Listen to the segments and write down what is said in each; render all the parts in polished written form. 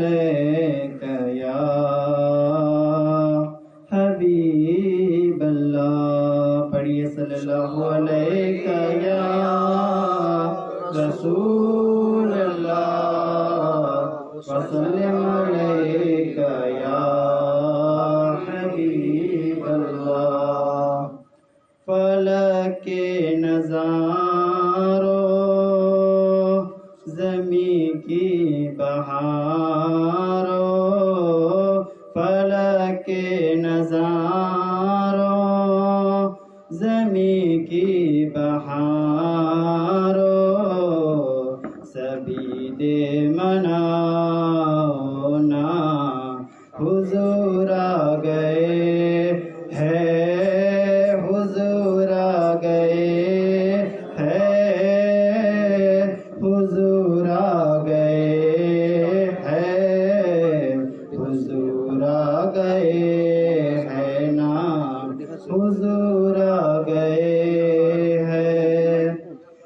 علیک یا حبیب اللہ. پڑھیے صلی اللہ علیک یا رسول اللہ وسلم علیک یا حبیب اللہ. فلک کے نظاروں زمین کی بہاروں، فلک کے نظاروں زمین کی بہاروں، سبھی دے مناؤنا حضور آ گئے ہے، حضور آ گئے ہے، حضور آ گئے ہے، حضور آ گئے ہے نا، حضور آ گئے ہے.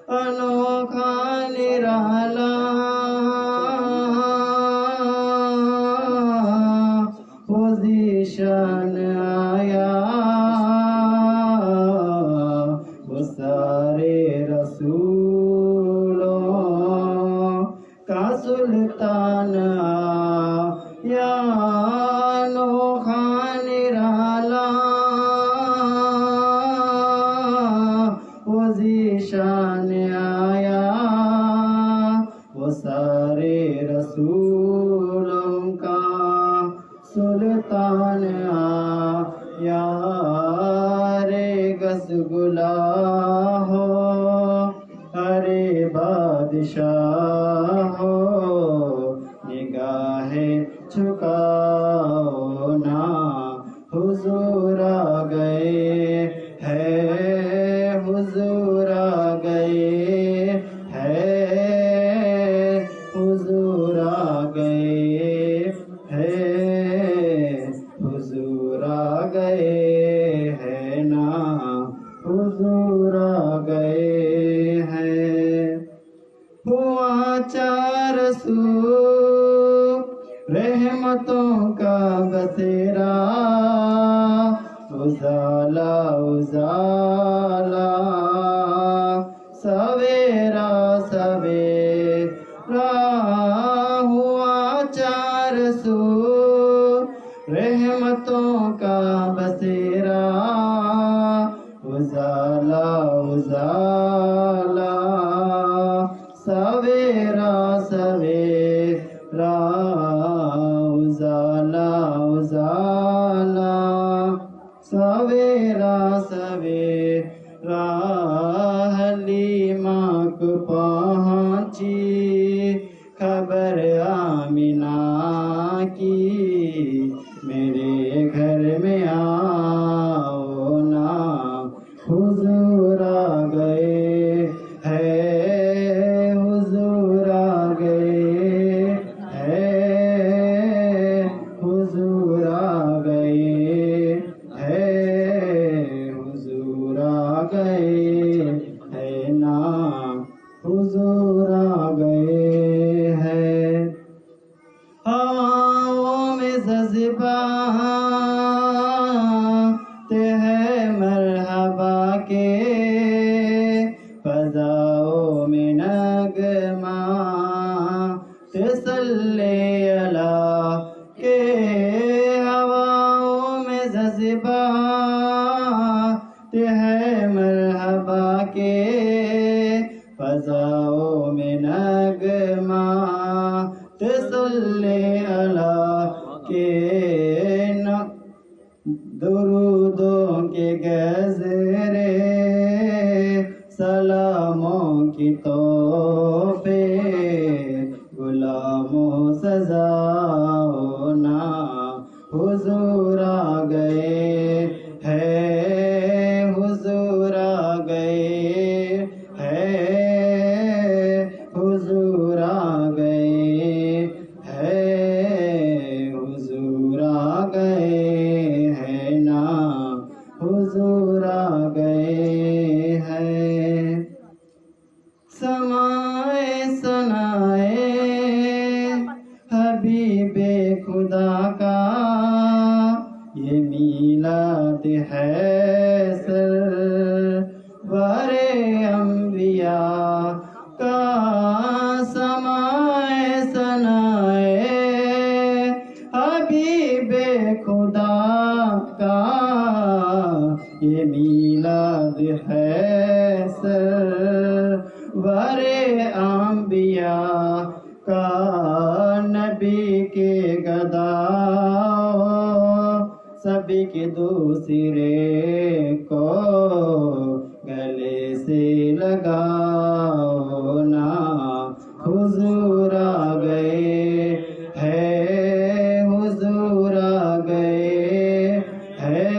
انوکھا نرالا پوزیشن آیا، وہ سارے رسولوں کا سلطان آیا. انوکھا نرالا پوزیشن آیا، وہ سارے رسولوں کا سلطان آیا. رے گس گلا ہو ارے بادشاہ ہو، نگاہ جھکاؤ نا حضور آ گئے ہے، حضور آ گئے ہے، حضور آ گئے ہے، حضور آ گئے ہے نا، حضور آ گئے ہے. ہوا چار سو رحمتوں کا بسیرا، اجالا اجالا سویرا سویرا. ہوا چار سو رحمتوں کا بسیرا، اجالا اجالا سویرا سویرا، اجالا اجالا سویرا سویرا. حلیمہ کو پہنچی خبر آمنہ کی، میرے گھر میں آؤ نا حضور آ گئے ہے، حضور آ گئے ہے، حضور آ گئے ہے، حضور آ گئے ہے نا، حضور آ گئے ہے. ہواؤں میں جذبات ہے مرحبا کے، فضاؤں میں نغمات صلی اللہ کے. ہواؤں میں جذبات ہے مرحبا کے، فضاؤں میں نغمات صلی اللہ کے. درودوں کے گزرے سلاموں کی تحفے، غلاموں سجاؤ نا حضور آ گئے ہے، حضور آ گئے ہے، حضور آ گئے ہے، حضور آ گئے ہے نا، حضور آ گئے ہیں. سمائے سنائے حبیب خدا کا یہ میلاد ہے سرور انبیاء کا نبی کے گدا سبھی کے دوسرے کو گلے سے لگاؤ نا حضور آ گئے ہے حضور آ گئے ہے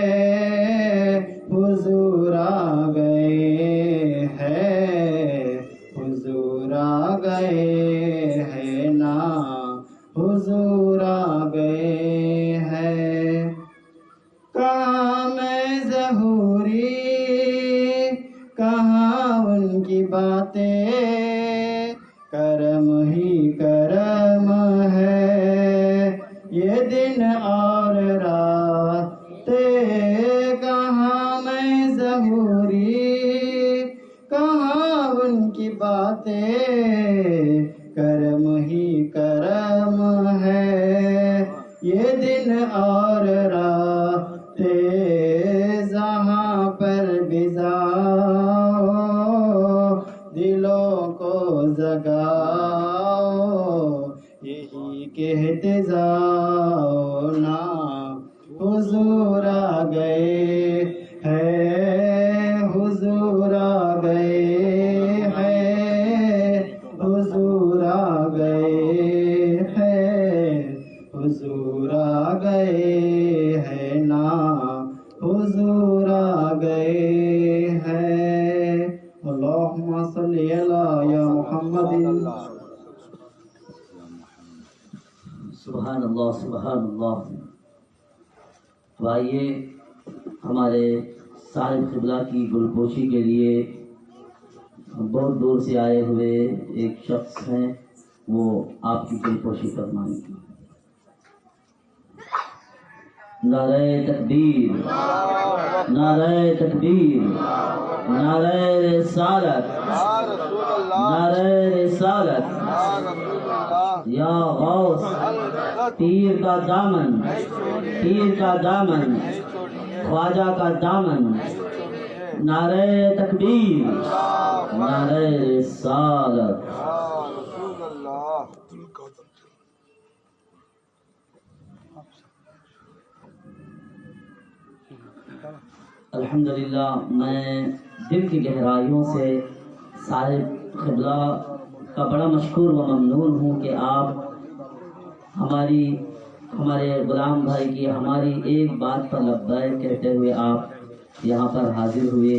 حضور آ گئے ہے حضور آ گئے ہے نا حضور آ گئے ہے کہاں میں ظہوری کہاں ان کی باتیں کرم ہی کرم ہے یہ دن اور راتیں کہاں میں ظہوری کہاں ان کی باتیں کرم ہی کرم ہے یہ دن اور راتیں جہاں پر بھی جاؤ دلوں کو جگاؤ یہی کہتے جاؤ نا حضور آ گئے ہے حضور آ گئے ہے حضور آ گئے ہے حضور آ گئے ہے نا حضور آ گئے ہیں اللہم صلی علی یا محمد سبحان اللہ سبحان اللہ. تو آئیے ہمارے صاحب قبلہ کی گلپوشی کے لیے بہت دور سے آئے ہوئے ایک شخص ہیں وہ آپ کی گلپوشی فرمائیں گے. نعرہ تکبیر نعرہ تکبیر نعرہ رسالت نعرہ رسالت یا غوث پیر کا دامن پیر کا دامن خواجہ کا دامن نعرہ تکبیر نعرہ رسالت. الحمدللہ میں دل کی گہرائیوں سے صاحب قبلہ کا بڑا مشکور و ممنون ہوں کہ آپ ہمارے غلام بھائی کی ہماری ایک بات پر لبیک کہتے ہوئے آپ یہاں پر حاضر ہوئے.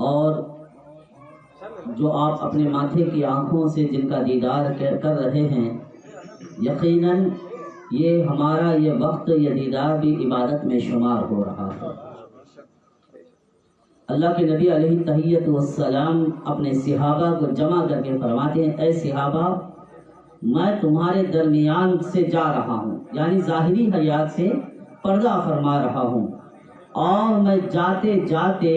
اور جو آپ اپنے ماتھے کی آنکھوں سے جن کا دیدار کر رہے ہیں یقیناً یہ ہمارا یہ وقت یہ دیدار بھی عبادت میں شمار ہو رہا ہے. اللہ کے نبی علیہ التحیۃ والسلام اپنے صحابہ کو جمع کر کے فرماتے ہیں اے صحابہ میں تمہارے درمیان سے جا رہا ہوں یعنی ظاہری حیات سے پردہ فرما رہا ہوں اور میں جاتے جاتے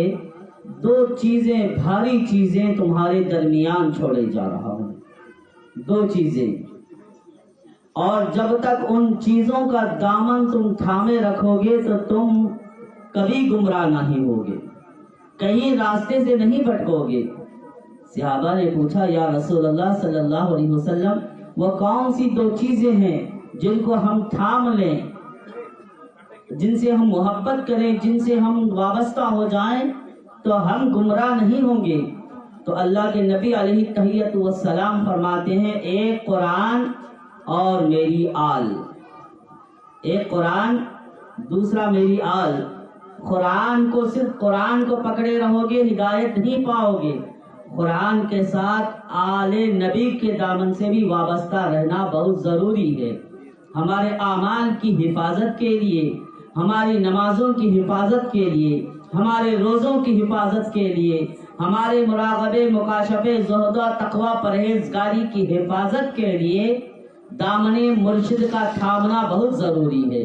دو چیزیں بھاری چیزیں تمہارے درمیان چھوڑے جا رہا ہوں. دو چیزیں اور جب تک ان چیزوں کا دامن تم تھامے رکھو گے تو تم کبھی گمراہ نہیں ہوگے کہیں راستے سے نہیں بھٹکو گے. صحابہ نے پوچھا یا رسول اللہ صلی اللہ علیہ وسلم وہ کون سی دو چیزیں ہیں جن کو ہم تھام لیں جن سے ہم محبت کریں جن سے ہم وابستہ ہو جائیں تو ہم گمراہ نہیں ہوں گے. تو اللہ کے نبی علیہ التحیۃ والسلام فرماتے ہیں ایک قرآن اور میری آل. ایک قرآن دوسرا میری آل. قرآن کو صرف قرآن کو پکڑے رہو گے ہدایت نہیں پاؤ گے. قرآن کے ساتھ آل نبی کے دامن سے بھی وابستہ رہنا بہت ضروری ہے. ہمارے اعمال کی حفاظت کے لیے ہماری نمازوں کی حفاظت کے لیے ہمارے روزوں کی حفاظت کے لیے ہمارے مراقبے مکاشفے زہد و تقوی پرہیزگاری کی حفاظت کے لیے دامن مرشد کا تھامنا بہت ضروری ہے.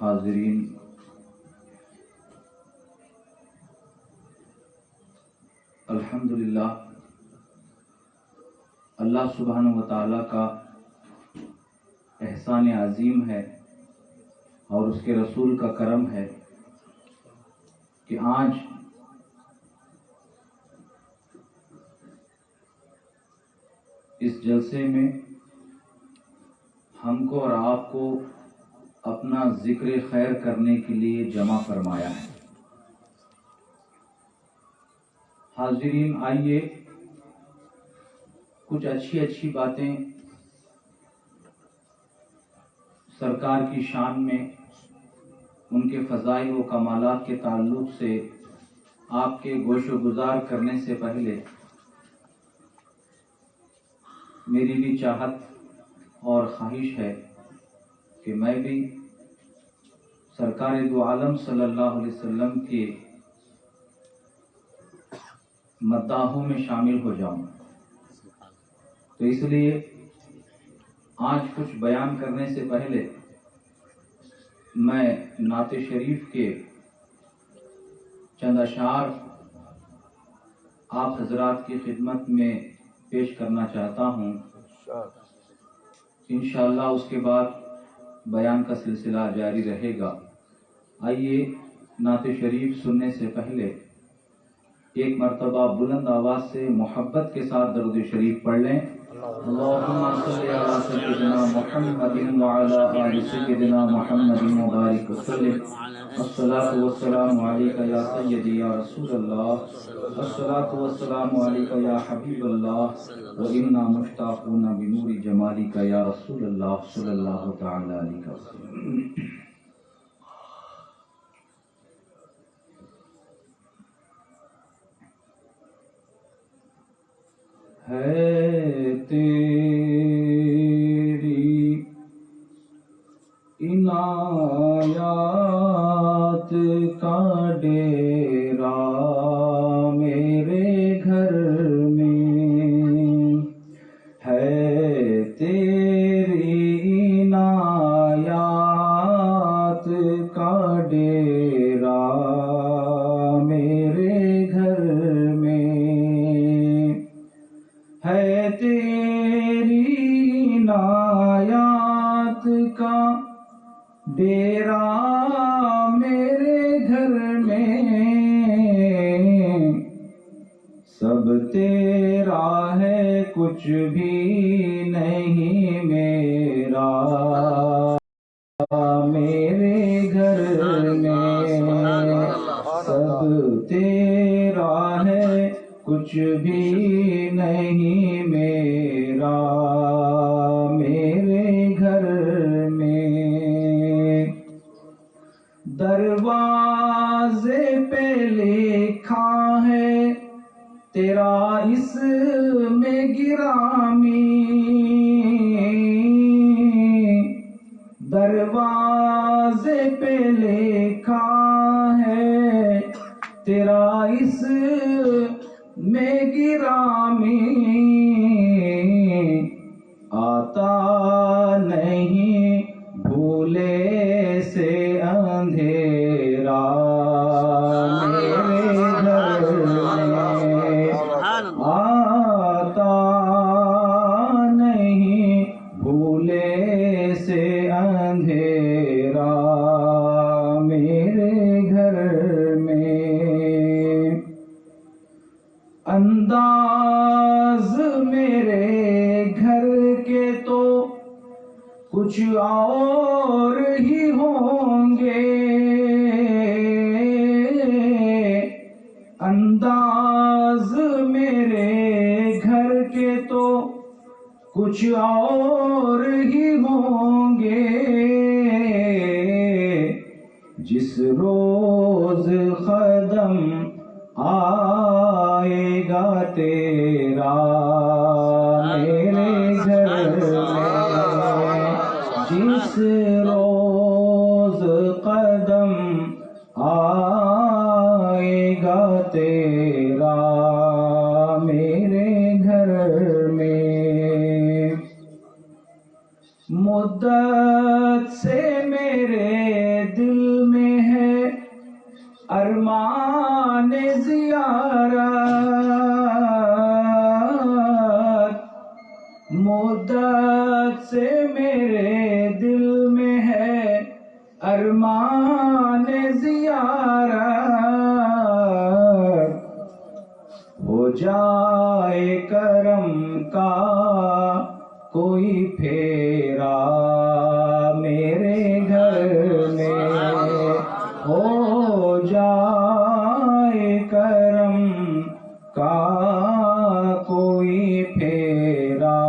حاضرین، الحمدللہ اللہ سبحانہ و تعالیٰ کا احسان عظیم ہے اور اس کے رسول کا کرم ہے کہ آج اس جلسے میں ہم کو اور آپ کو اپنا ذکر خیر کرنے کے لیے جمع فرمایا ہے۔ حاضرین، آئیے کچھ اچھی باتیں سرکار کی شان میں، ان کے فضائل و کمالات کے تعلق سے آپ کے گوش و گزار کرنے سے پہلے میری بھی چاہت اور خواہش ہے کہ میں بھی سرکار دو عالم صلی اللہ علیہ وسلم کے مداحوں میں شامل ہو جاؤں۔ تو اس لیے آج کچھ بیان کرنے سے پہلے میں نعت شریف کے چند اشعار آپ حضرات کی خدمت میں پیش کرنا چاہتا ہوں۔ انشاءاللہ اس کے بعد بیان کا سلسلہ جاری رہے گا۔ آئیے نعت شریف سننے سے پہلے ایک مرتبہ بلند آواز سے محبت کے ساتھ درود شریف پڑھ لیں۔ اللہم صلی علی سیدنا محمد وعلی آل سیدنا محمد مبارک وسلم۔ الصلاۃ والسلام علیک یا سیدی یا رسول اللہ، الصلاۃ والسلام علیک یا حبیب اللہ، وإنا مشتاقون بنور جمالک یا رسول اللہ صلی اللہ تعالی علیہ وسلم۔ ہے تیری عنایات کا ڈیرا میرے گھر میں، ہے تیری عنایات کا ڈیرا میرے گھر میں، ہے تیری عنایات کا ڈیرا میرے گھر میں، سب تیرا ہے کچھ بھی نہیں میرا میرے گھر میں، سب تیرا ہے کچھ بھی نہیں میرا میرے گھر میں، دروازے پہ لکھا ہے تیرا اس میں گرامی، دروازے پہ لکھا ہے تیرا اس میں گرامی، آتا نہیں بھولے سے اندھیرا میرے گھر میں، آتا نہیں بھولے سے اندھیرا میرے گھر میں، انداز میرے گھر کے تو کچھ اور ہی ہوں گے، انداز میرے گھر کے تو کچھ اور ہی ہوں گے، جس روز قدم آئے گا تیرا میرے گھر میں، جس روز قدم آئے گا تیرا میرے گھر میں، مدت سے میرے دل میں ہے ارمان زیارت، مدت سے میرے دل میں ہے ارمان زیارت، ہو جائے کرم کا کوئی پھیرا میرے گھر میں، ہو جائے کرم کا کوئی پھیرا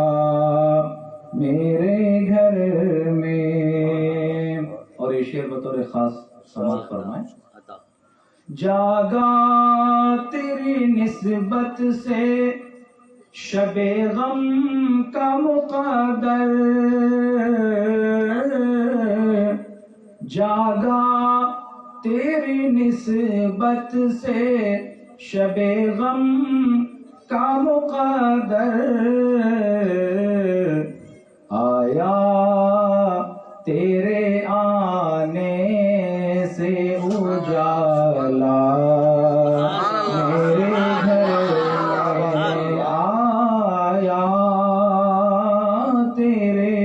میرے گھر میں۔ اور یہ شعر بطور خاص سماعت فرمائیں۔ جاگا تیری نسبت سے شب غم کا مقدر، جاگا تیری نسبت سے شب غم کا مقدر، آیا تیرے آنے سے اجالا میرے گھر میں، آیا تیرے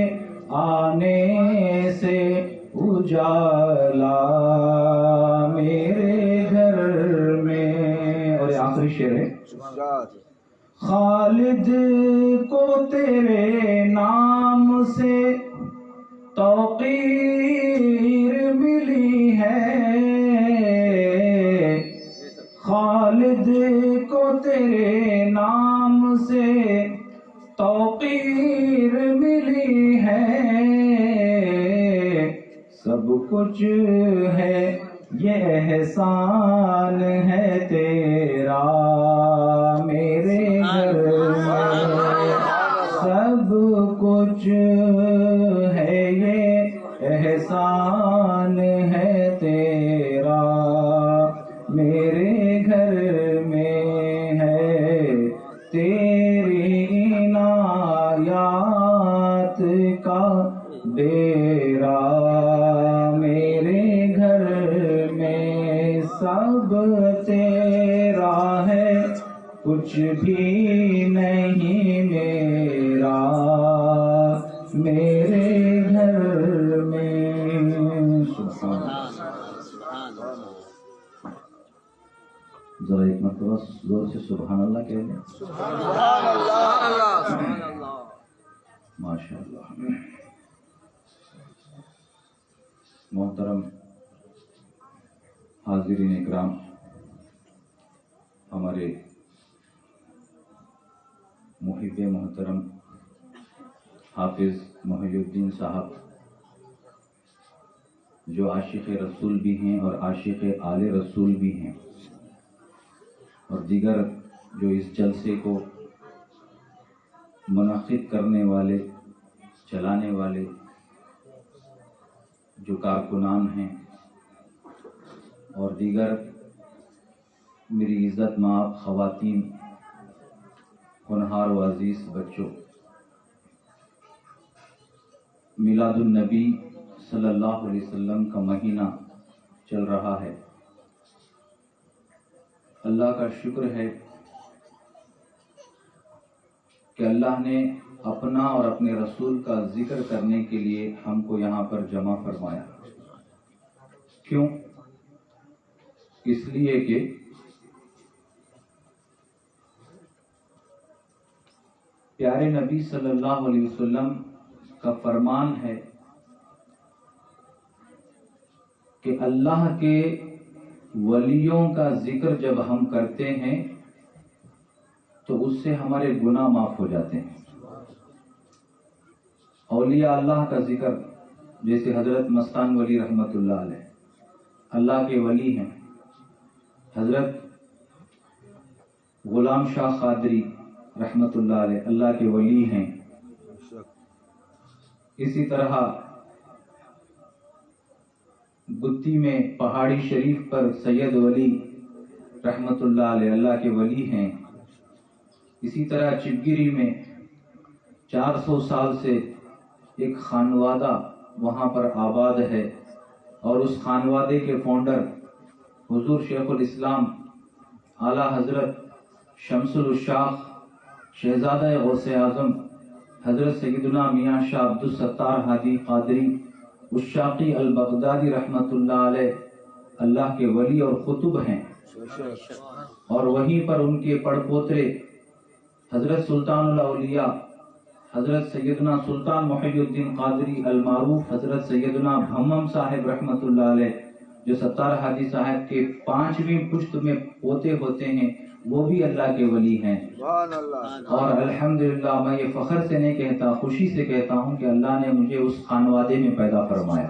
آنے سے اجالا میرے گھر میں۔ اور یہ آخری شعر ہے۔ خالد کو تیرے نام سے توقیر ملی ہے، خالد کو تیرے نام سے توقیر ملی ہے، سب کچھ ہے یہ احسان ہے تیرا میرے گھر میں، سب کچھ ہے یہ احسان ہے تیرا میرے گھر میں، ہے تیری عنایات کا ڈیرا میرے گھر میں، سب تیرا ہے کچھ بھی نہیں میرا میرے گھر میں۔ ذرا ایک مرتبہ زور سے سبحان اللہ کہہ دیں۔ ماشاء اللہ۔ محترم حاضرین اکرام، ہمارے محب محترم حافظ محی الدین صاحب جو عاشق رسول بھی ہیں اور عاشق آل رسول بھی ہیں، اور دیگر جو اس جلسے کو منعقد کرنے والے، چلانے والے جو کارکنان ہیں، اور دیگر میری عزت مآب خواتین، ہونہار و عزیز بچوں، میلاد النبی صلی اللہ علیہ وسلم کا مہینہ چل رہا ہے۔ اللہ کا شکر ہے کہ اللہ نے اپنا اور اپنے رسول کا ذکر کرنے کے لیے ہم کو یہاں پر جمع فرمایا۔ کیوں؟ اس لیے کہ پیارے نبی صلی اللہ علیہ وسلم کا فرمان ہے کہ اللہ کے ولیوں کا ذکر جب ہم کرتے ہیں تو اس سے ہمارے گناہ معاف ہو جاتے ہیں۔ اولیاء اللہ کا ذکر، جیسے حضرت مستان ولی رحمۃ اللہ علیہ اللہ کے ولی ہیں، حضرت غلام شاہ قادری رحمۃ اللہ علیہ اللہ کے ولی ہیں، اسی طرح گتی میں پہاڑی شریف پر سید ولی رحمۃ اللہ علیہ اللہ کے ولی ہیں، اسی طرح چپگیری میں 400 سال سے ایک خانوادہ وہاں پر آباد ہے، اور اس خانوادے کے فاؤنڈر حضور شیخ الاسلام اعلیٰ حضرت شمس الشاخ شہزادہ غوث اعظم حضرت سیدنا میاں شاہ عبدالستار ہادی قادری الشاقی البغدادی رحمۃ اللہ علیہ اللہ کے ولی اور قطب ہیں، اور وہیں پر ان کے پڑ پوترے حضرت سلطان الاولیاء حضرت سیدنا سلطان محی الدین قادری المعروف حضرت سیدنا بھمم صاحب رحمۃ اللہ علیہ جو ستار ہادی صاحب کے 5ویں پشت میں پوتے ہوتے ہیں، وہ بھی اللہ کے ولی ہیں۔ اور الحمدللہ میں یہ فخر سے نہیں کہتا، خوشی سے کہتا ہوں کہ اللہ نے مجھے اس خانوادے میں پیدا فرمایا۔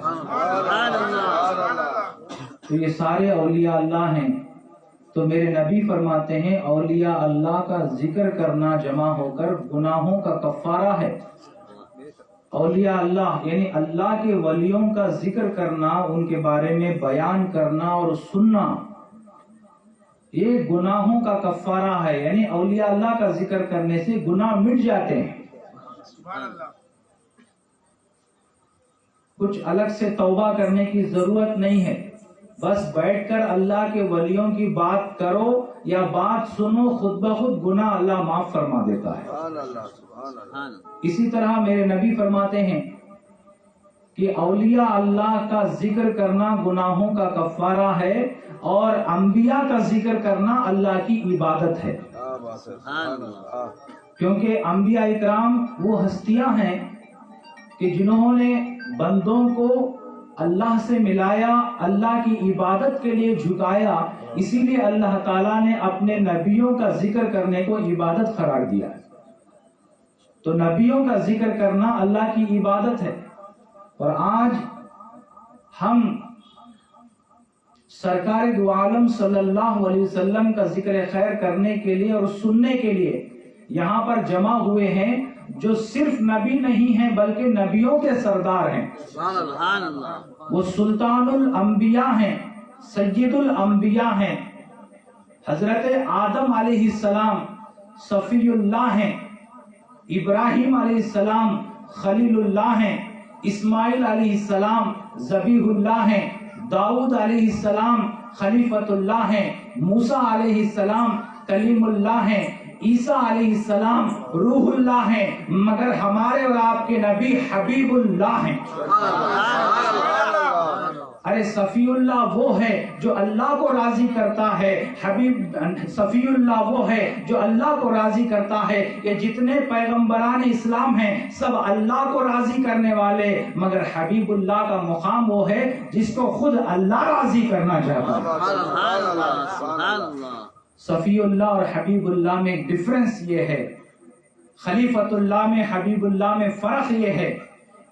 تو یہ سارے اولیاء اللہ ہیں۔ تو میرے نبی فرماتے ہیں اولیاء اللہ کا ذکر کرنا جمع ہو کر گناہوں کا کفارہ ہے۔ اولیاء اللہ یعنی اللہ کے ولیوں کا ذکر کرنا، ان کے بارے میں بیان کرنا اور سننا، یہ گناہوں کا کفارہ ہے۔ یعنی اولیاء اللہ کا ذکر کرنے سے گناہ مٹ جاتے ہیں۔ کچھ الگ سے توبہ کرنے کی ضرورت نہیں ہے، بس بیٹھ کر اللہ کے ولیوں کی بات کرو یا بات سنو، خود بخود گناہ اللہ معاف فرما دیتا ہے۔ اسی طرح میرے نبی فرماتے ہیں کہ اولیاء اللہ کا ذکر کرنا گناہوں کا کفارہ ہے، اور انبیاء کا ذکر کرنا اللہ کی عبادت ہے، کیونکہ انبیاء اکرام وہ ہستیاں ہیں کہ جنہوں نے بندوں کو اللہ سے ملایا، اللہ کی عبادت کے لیے جھکایا، اسی لیے اللہ تعالیٰ نے اپنے نبیوں کا ذکر کرنے کو عبادت قرار دیا۔ تو نبیوں کا ذکر کرنا اللہ کی عبادت ہے، اور آج ہم سرکار دو عالم صلی اللہ علیہ وسلم کا ذکر خیر کرنے کے لیے اور سننے کے لیے یہاں پر جمع ہوئے ہیں، جو صرف نبی نہیں ہیں بلکہ نبیوں کے سردار ہیں۔ وہ سلطان الانبیاء ہیں، سید الانبیاء ہیں۔ حضرت آدم علیہ السلام صفی اللہ ہیں، ابراہیم علیہ السلام خلیل اللہ ہیں، اسماعیل علیہ السلام ذبیح اللہ ہیں، داؤد علیہ السلام خلیفۃ اللہ ہیں، موسیٰ علیہ السلام کلیم اللہ ہیں، عیسیٰ علیہ السلام روح اللہ ہیں، مگر ہمارے اور آپ کے نبی حبیب اللہ ہیں۔ ارے صفی اللہ وہ ہے جو اللہ کو راضی کرتا ہے، صفی اللہ وہ ہے جو اللہ کو راضی کرتا ہے۔ یہ جتنے پیغمبران اسلام ہیں سب اللہ کو راضی کرنے والے، مگر حبیب اللہ کا مقام وہ ہے جس کو خود اللہ راضی کرنا چاہتا ہے۔ صفی اللہ اور حبیب اللہ میں ڈفرنس یہ ہے، خلیفۃ اللہ میں حبیب اللہ میں فرق یہ ہے،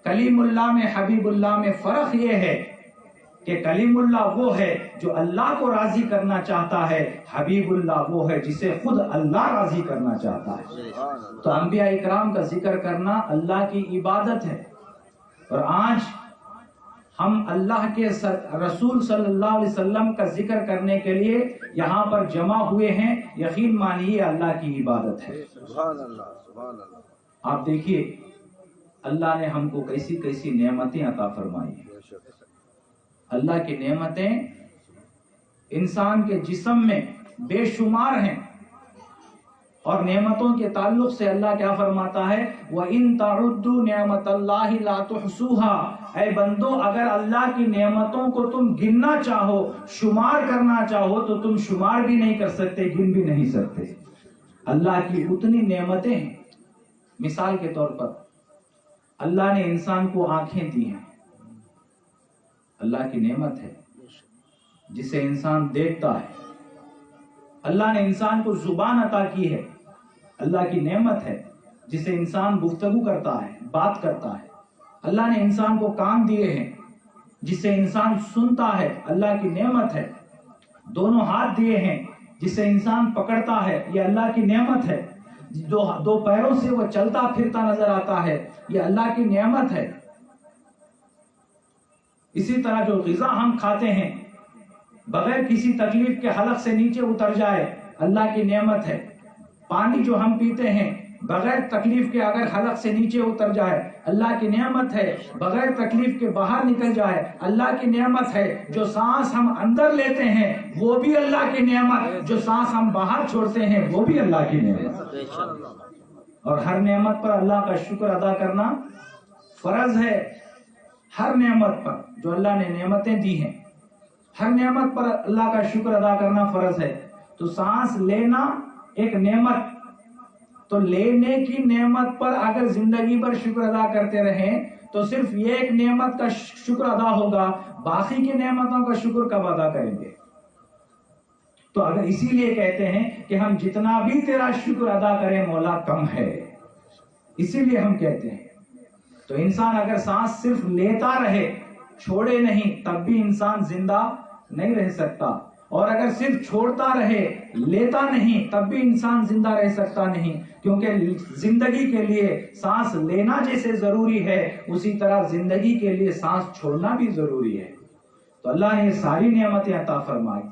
کلیم اللہ میں حبیب اللہ میں فرق یہ ہے کہ کلیم اللہ وہ ہے جو اللہ کو راضی کرنا چاہتا ہے، حبیب اللہ وہ ہے جسے خود اللہ راضی کرنا چاہتا ہے۔ تو انبیاء اکرام کا ذکر کرنا اللہ کی عبادت ہے، اور آج ہم اللہ کے رسول صلی اللہ علیہ وسلم کا ذکر کرنے کے لیے یہاں پر جمع ہوئے ہیں، یقین مانیے اللہ کی عبادت ہے۔ آپ دیکھیے اللہ نے ہم کو کیسی کیسی نعمتیں عطا فرمائی ہیں۔ اللہ کی نعمتیں انسان کے جسم میں بے شمار ہیں، اور نعمتوں کے تعلق سے اللہ کیا فرماتا ہے، وَإِن تَعُدُّوا نِعْمَةَ اللَّهِ لَا تُحْصُوهَا، اے بندو اگر اللہ کی نعمتوں کو تم گننا چاہو، شمار کرنا چاہو تو تم شمار بھی نہیں کر سکتے، گن بھی نہیں سکتے۔ اللہ کی اتنی نعمتیں ہیں۔ مثال کے طور پر اللہ نے انسان کو آنکھیں دی ہیں، اللہ کی نعمت ہے جسے انسان دیکھتا ہے۔ اللہ نے انسان کو زبان عطا کی ہے، اللہ کی نعمت ہے جسے انسان گفتگو کرتا ہے، بات کرتا ہے۔ اللہ نے انسان کو کان دیے ہیں جسے انسان سنتا ہے، اللہ کی نعمت ہے۔ دونوں ہاتھ دیے ہیں جسے انسان پکڑتا ہے، یہ اللہ کی نعمت ہے۔ دو پیروں سے وہ چلتا پھرتا نظر آتا ہے، یہ اللہ کی نعمت ہے۔ اسی طرح جو غذا ہم کھاتے ہیں بغیر کسی تکلیف کے حلق سے نیچے اتر جائے، اللہ کی نعمت ہے۔ پانی جو ہم پیتے ہیں بغیر تکلیف کے اگر حلق سے نیچے اتر جائے اللہ کی نعمت ہے، بغیر تکلیف کے باہر نکل جائے اللہ کی نعمت ہے، جو سانس ہم اندر لیتے ہیں وہ بھی اللہ کی نعمت، جو سانس ہم باہر چھوڑتے ہیں وہ بھی اللہ کی نعمت۔ بے شک اور ہر نعمت پر اللہ کا شکر ادا کرنا فرض ہے۔ ہر نعمت پر جو اللہ نے نعمتیں دی ہیں، ہر نعمت پر اللہ کا شکر ادا کرنا فرض ہے۔ تو سانس لینا ایک نعمت، تو لینے کی نعمت پر اگر زندگی بھر شکر ادا کرتے رہیں تو صرف یہ ایک نعمت کا شکر ادا ہوگا، باقی کی نعمتوں کا شکر کب ادا کریں گے؟ تو اگر اسی لیے کہتے ہیں کہ ہم جتنا بھی تیرا شکر ادا کریں مولا کم ہے، اسی لیے ہم کہتے ہیں۔ تو انسان اگر سانس صرف لیتا رہے چھوڑے نہیں تب بھی انسان زندہ نہیں رہ سکتا، اور اگر صرف چھوڑتا رہے لیتا نہیں تب بھی انسان زندہ رہ سکتا نہیں، کیونکہ زندگی کے لیے سانس لینا جیسے ضروری ہے اسی طرح زندگی کے لیے سانس چھوڑنا بھی ضروری ہے۔ تو اللہ نے یہ ساری نعمتیں عطا فرمائی،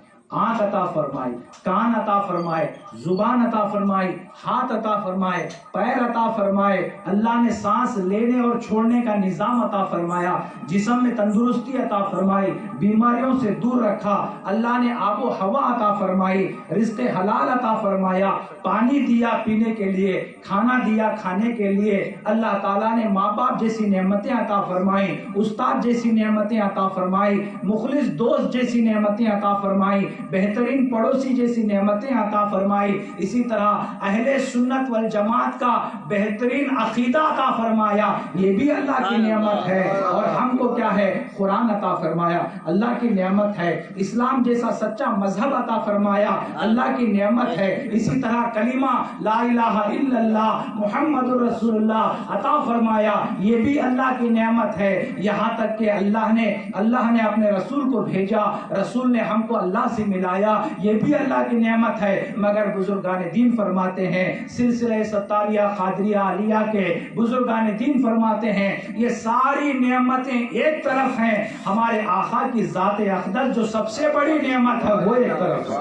آنکھ عطا فرمائی، کان عطا فرمائے، زبان عطا فرمائی، ہاتھ عطا فرمائے، پیر عطا فرمائے، اللہ نے سانس لینے اور چھوڑنے کا نظام عطا فرمایا، جسم میں تندرستی عطا فرمائی، بیماریوں سے دور رکھا، اللہ نے آب و ہوا عطا فرمائی، رزق حلال عطا فرمایا، پانی دیا پینے کے لیے، کھانا دیا کھانے کے لیے، اللہ تعالیٰ نے ماں باپ جیسی نعمتیں عطا فرمائی، استاد جیسی نعمتیں عطا فرمائی، مخلص دوست جیسی نعمتیں عطا فرمائی، بہترین پڑوسی جیسی نعمتیں عطا فرمائی، اسی طرح اہل سنت والجماعت کا بہترین عقیدہ عطا فرمایا، یہ بھی اللہ کی نعمت ہے۔ اور ہم کو کیا ہے؟ قرآن عطا فرمایا، اللہ کی نعمت ہے۔ اسلام جیسا سچا مذہب عطا فرمایا، اللہ کی نعمت ہے۔ اسی طرح کلمہ لا الہ الا اللہ محمد الرسول اللہ عطا فرمایا، یہ بھی اللہ کی نعمت ہے۔ یہاں تک کہ اللہ نے اپنے رسول کو بھیجا، رسول نے ہم کو اللہ سے ملایا، یہ بھی اللہ کی نعمت ہے۔ مگر بزرگان دین فرماتے ہیں، سلسلہ ستاریہ قادریہ عالیہ کے بزرگان دین فرماتے ہیں یہ ساری نعمتیں ایک طرف ہیں، ہمارے آقا کی ذات اقدس جو سب سے بڑی نعمت ہے وہ ایک طرف ہے۔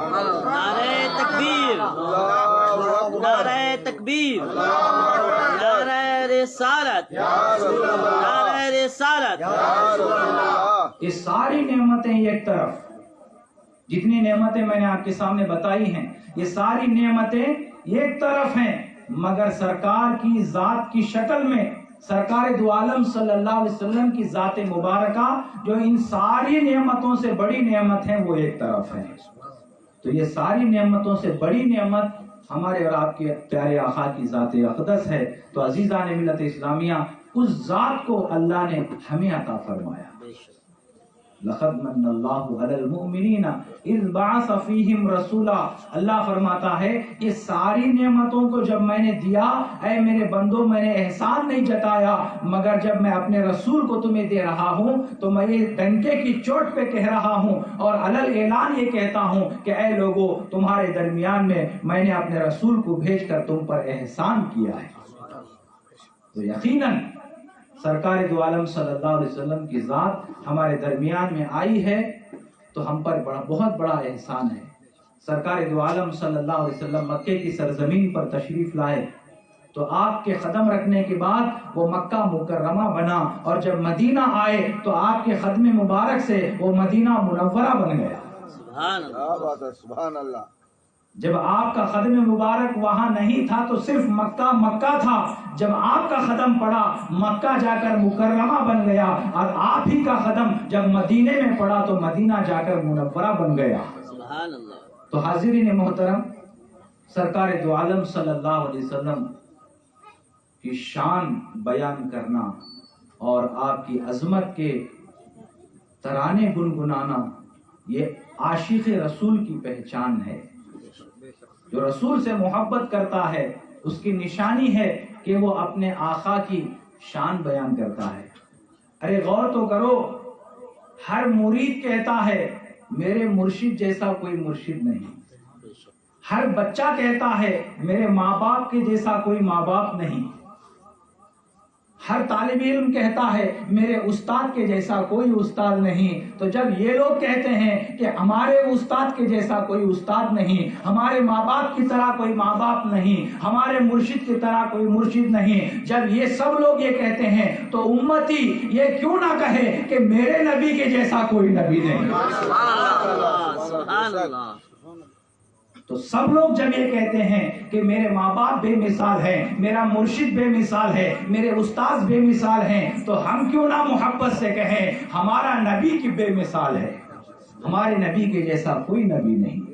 نعرہ تکبیر، نعرہ تکبیر، نعرہ رسالت، نعرہ رسالت۔ یہ ساری نعمتیں ایک طرف، جتنی نعمتیں میں نے آپ کے سامنے بتائی ہیں یہ ساری نعمتیں ایک طرف ہیں، مگر سرکار کی ذات کی شکل میں سرکار دو عالم صلی اللہ علیہ وسلم کی ذات مبارکہ جو ان ساری نعمتوں سے بڑی نعمت ہے وہ ایک طرف ہے۔ تو یہ ساری نعمتوں سے بڑی نعمت ہمارے اور آپ کے پیارے آقا کی ذات اقدس ہے۔ تو عزیزان ملت اسلامیہ، اس ذات کو اللہ نے ہمیں عطا فرمایا۔ لقد من اللہ علی المؤمنین اذ بعث فیہم رسولا، اللہ فرماتا ہے یہ ساری نعمتوں کو جب میں نے دیا، اے میرے بندوں میں نے احسان نہیں جتایا، مگر جب میں اپنے رسول کو تمہیں دے رہا ہوں تو میں یہ ڈنکے کی چوٹ پہ کہہ رہا ہوں اور علل اعلان یہ کہتا ہوں کہ اے لوگو تمہارے درمیان میں نے اپنے رسول کو بھیج کر تم پر احسان کیا ہے۔ تو یقیناً سرکار دو عالم صلی اللہ علیہ وسلم کی ذات ہمارے درمیان میں آئی ہے تو ہم پر بہت بڑا احسان ہے۔ سرکار دو عالم صلی اللہ علیہ وسلم مکے کی سرزمین پر تشریف لائے تو آپ کے قدم رکھنے کے بعد وہ مکہ مکرمہ بنا، اور جب مدینہ آئے تو آپ کے قدم مبارک سے وہ مدینہ منورہ بن گیا۔ سبحان اللہ، کیا بات ہے، سبحان اللہ۔ جب آپ کا قدم مبارک وہاں نہیں تھا تو صرف مکہ تھا، جب آپ کا قدم پڑا مکہ جا کر مکرمہ بن گیا، اور آپ ہی کا قدم جب مدینے میں پڑا تو مدینہ جا کر منورہ بن گیا۔ سبحان اللہ۔ تو حاضرین محترم، سرکار دو عالم صلی اللہ علیہ وسلم کی شان بیان کرنا اور آپ کی عظمت کے ترانے گنگنانا یہ عاشق رسول کی پہچان ہے۔ جو رسول سے محبت کرتا ہے اس کی نشانی ہے کہ وہ اپنے آقا کی شان بیان کرتا ہے۔ ارے غور تو کرو، ہر مرید کہتا ہے میرے مرشد جیسا کوئی مرشد نہیں، ہر بچہ کہتا ہے میرے ماں باپ کے جیسا کوئی ماں باپ نہیں، ہر طالب علم کہتا ہے میرے استاد کے جیسا کوئی استاد نہیں. تو جب یہ لوگ کہتے ہیں کہ ہمارے استاد کے جیسا کوئی استاد نہیں, ہمارے ماں باپ کی طرح کوئی ماں باپ نہیں, ہمارے مرشد کی طرح کوئی مرشد نہیں, جب یہ سب لوگ یہ کہتے ہیں تو امتی یہ کیوں نہ کہے کہ میرے نبی کے جیسا کوئی نبی نہیں. سبحان اللہ سبحان اللہ. تو سب لوگ جب یہ کہتے ہیں کہ میرے ماں باپ بے مثال ہیں, میرا مرشد بے مثال ہے, میرے استاذ بے مثال ہیں, تو ہم کیوں نہ محبت سے کہیں ہمارا نبی کی بے مثال ہے, ہمارے نبی کے جیسا کوئی نبی نہیں.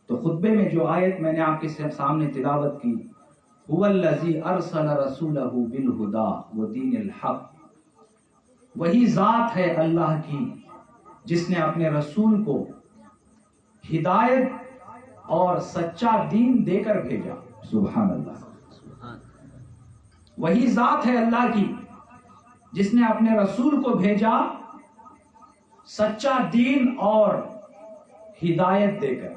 تو خطبے میں جو آیت میں نے آپ کے سامنے تلاوت کی, هو الذی ارسل رسولہ بالہدی ودین الحق, وہی ذات ہے اللہ کی جس نے اپنے رسول کو ہدایت اور سچا دین دے کر بھیجا. سبحان اللہ. وہی ذات ہے اللہ کی جس نے اپنے رسول کو بھیجا سچا دین اور ہدایت دے کر.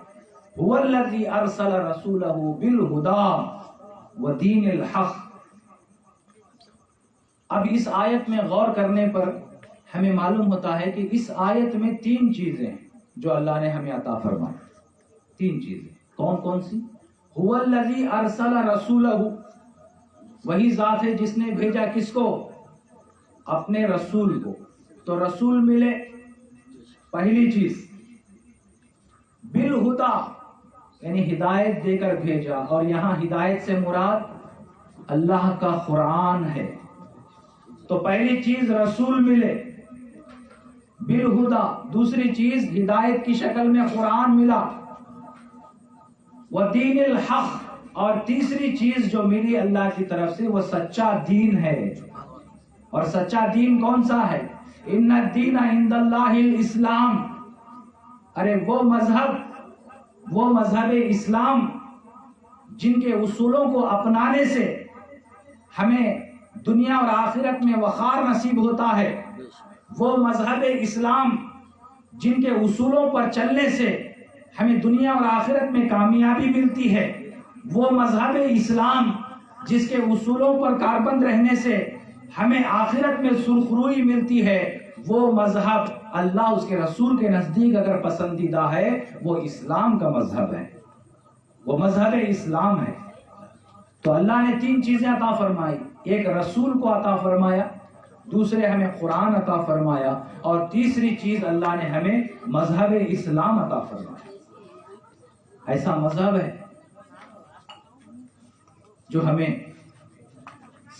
هو الذی ارسل رسولہ بالہدی ودین الحق. اب اس آیت میں غور کرنے پر ہمیں معلوم ہوتا ہے کہ اس آیت میں 3 چیزیں جو اللہ نے ہمیں عطا فرمائی. 3 چیزیں کون کون سی؟ هو الذی ارسل رسولہ, وہی ذات ہے جس نے بھیجا کس کو؟ اپنے رسول کو. تو رسول ملے, پہلی چیز. بالہدی یعنی ہدایت دے کر بھیجا, اور یہاں ہدایت سے مراد اللہ کا قرآن ہے. تو پہلی چیز رسول ملے بالہدی, دوسری چیز ہدایت کی شکل میں قرآن ملا, ودین الحق, اور تیسری چیز جو ملی اللہ کی طرف سے وہ سچا دین ہے. اور سچا دین کون سا ہے؟ ان الدین عند اللہ الاسلام. ارے وہ مذہب اسلام جن کے اصولوں کو اپنانے سے ہمیں دنیا اور آخرت میں وقار نصیب ہوتا ہے, وہ مذہب اسلام جن کے اصولوں پر چلنے سے ہمیں دنیا اور آخرت میں کامیابی ملتی ہے, وہ مذہب اسلام جس کے اصولوں پر کاربند رہنے سے ہمیں آخرت میں سرخروئی ملتی ہے, وہ مذہب اللہ اس کے رسول کے نزدیک اگر پسندیدہ ہے وہ اسلام کا مذہب ہے, وہ مذہب اسلام ہے. تو اللہ نے 3 چیزیں عطا فرمائی, ایک رسول کو عطا فرمایا, دوسرے ہمیں قرآن عطا فرمایا, اور تیسری چیز اللہ نے ہمیں مذہب اسلام عطا فرمایا. ایسا مذہب ہے جو ہمیں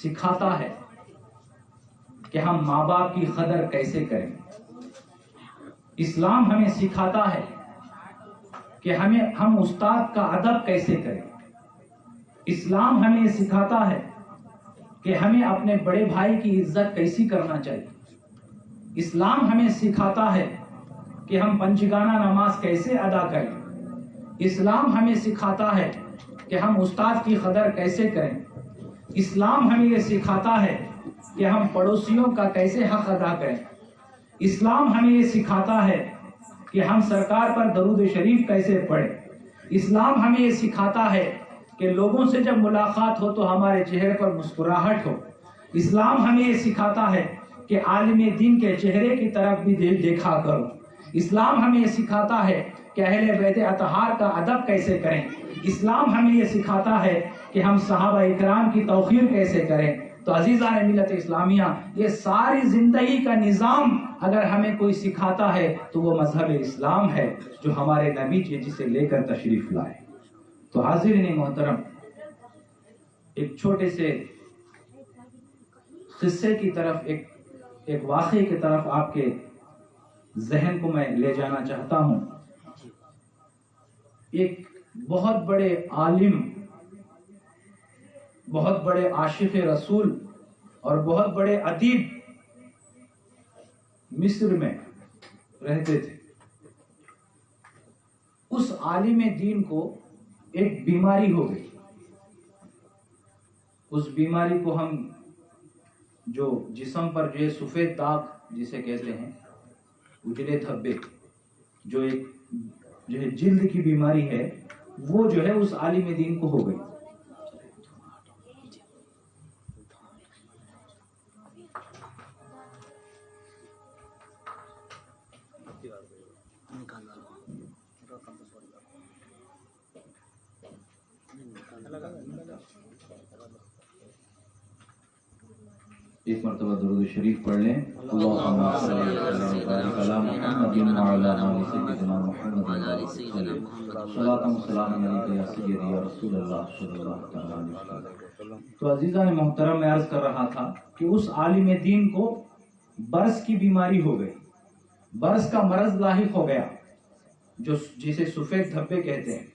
سکھاتا ہے کہ ہم ماں باپ کی قدر کیسے کریں. اسلام ہمیں سکھاتا ہے کہ ہم استاد کا ادب کیسے کریں. اسلام ہمیں یہ سکھاتا ہے کہ ہمیں اپنے بڑے بھائی کی عزت کیسی کرنا چاہیے. اسلام ہمیں سکھاتا ہے کہ ہم پنجگانہ نماز کیسے ادا کریں. اسلام ہمیں سکھاتا ہے کہ ہم استاد کی قدر کیسے کریں. اسلام ہمیں یہ سکھاتا ہے کہ ہم پڑوسیوں کا کیسے حق ادا کریں. اسلام ہمیں یہ سکھاتا ہے کہ ہم سرکار پر درود شریف کیسے پڑھیں. اسلام ہمیں یہ سکھاتا ہے کہ لوگوں سے جب ملاقات ہو تو ہمارے چہرے پر مسکراہٹ ہو. اسلام ہمیں یہ سکھاتا ہے کہ عالم دین کے چہرے کی طرف بھی دیکھا کرو. اسلام ہمیں یہ سکھاتا ہے کہ اہل بیت اطہار کا ادب کیسے کریں. اسلام ہمیں یہ سکھاتا ہے کہ ہم صحابہ اکرام کی توقیر کیسے کریں. تو عزیزان ملت اسلامیہ, یہ ساری زندگی کا نظام اگر ہمیں کوئی سکھاتا ہے تو وہ مذہب اسلام ہے جو ہمارے نبی جسے لے کر تشریف لائے. تو حاضرین محترم, ایک چھوٹے سے قصے کی طرف, ایک واقعے کی طرف آپ کے ذہن کو میں لے جانا چاہتا ہوں. ایک بہت بڑے عالم, بہت بڑے عاشق رسول اور بہت بڑے ادیب مصر میں رہتے تھے. اس عالم دین کو ایک بیماری ہو گئی. اس بیماری کو ہم جو جسم پر جو ہے سفید داغ جسے کہتے ہیں, اجلے دھبے, جو ایک جو ہے جلد کی بیماری ہے, وہ جو ہے اس عالم دین کو ہو گئی. ایک مرتبہ درود شریف پڑھ لیں. اللہم صلی علی محمد وعلی آل سیدنا محمد صلاۃ و سلام علیک یا سیدی یا رسول اللہ صلی اللہ تعالی علیہ وسلم. تو عزیزان محترم، میں عرض کر رہا تھا کہ اس عالم دین کو برس کی بیماری ہو گئی، برس کا مرض لاحق ہو گیا، جو جسے سفید دھبے کہتے ہیں.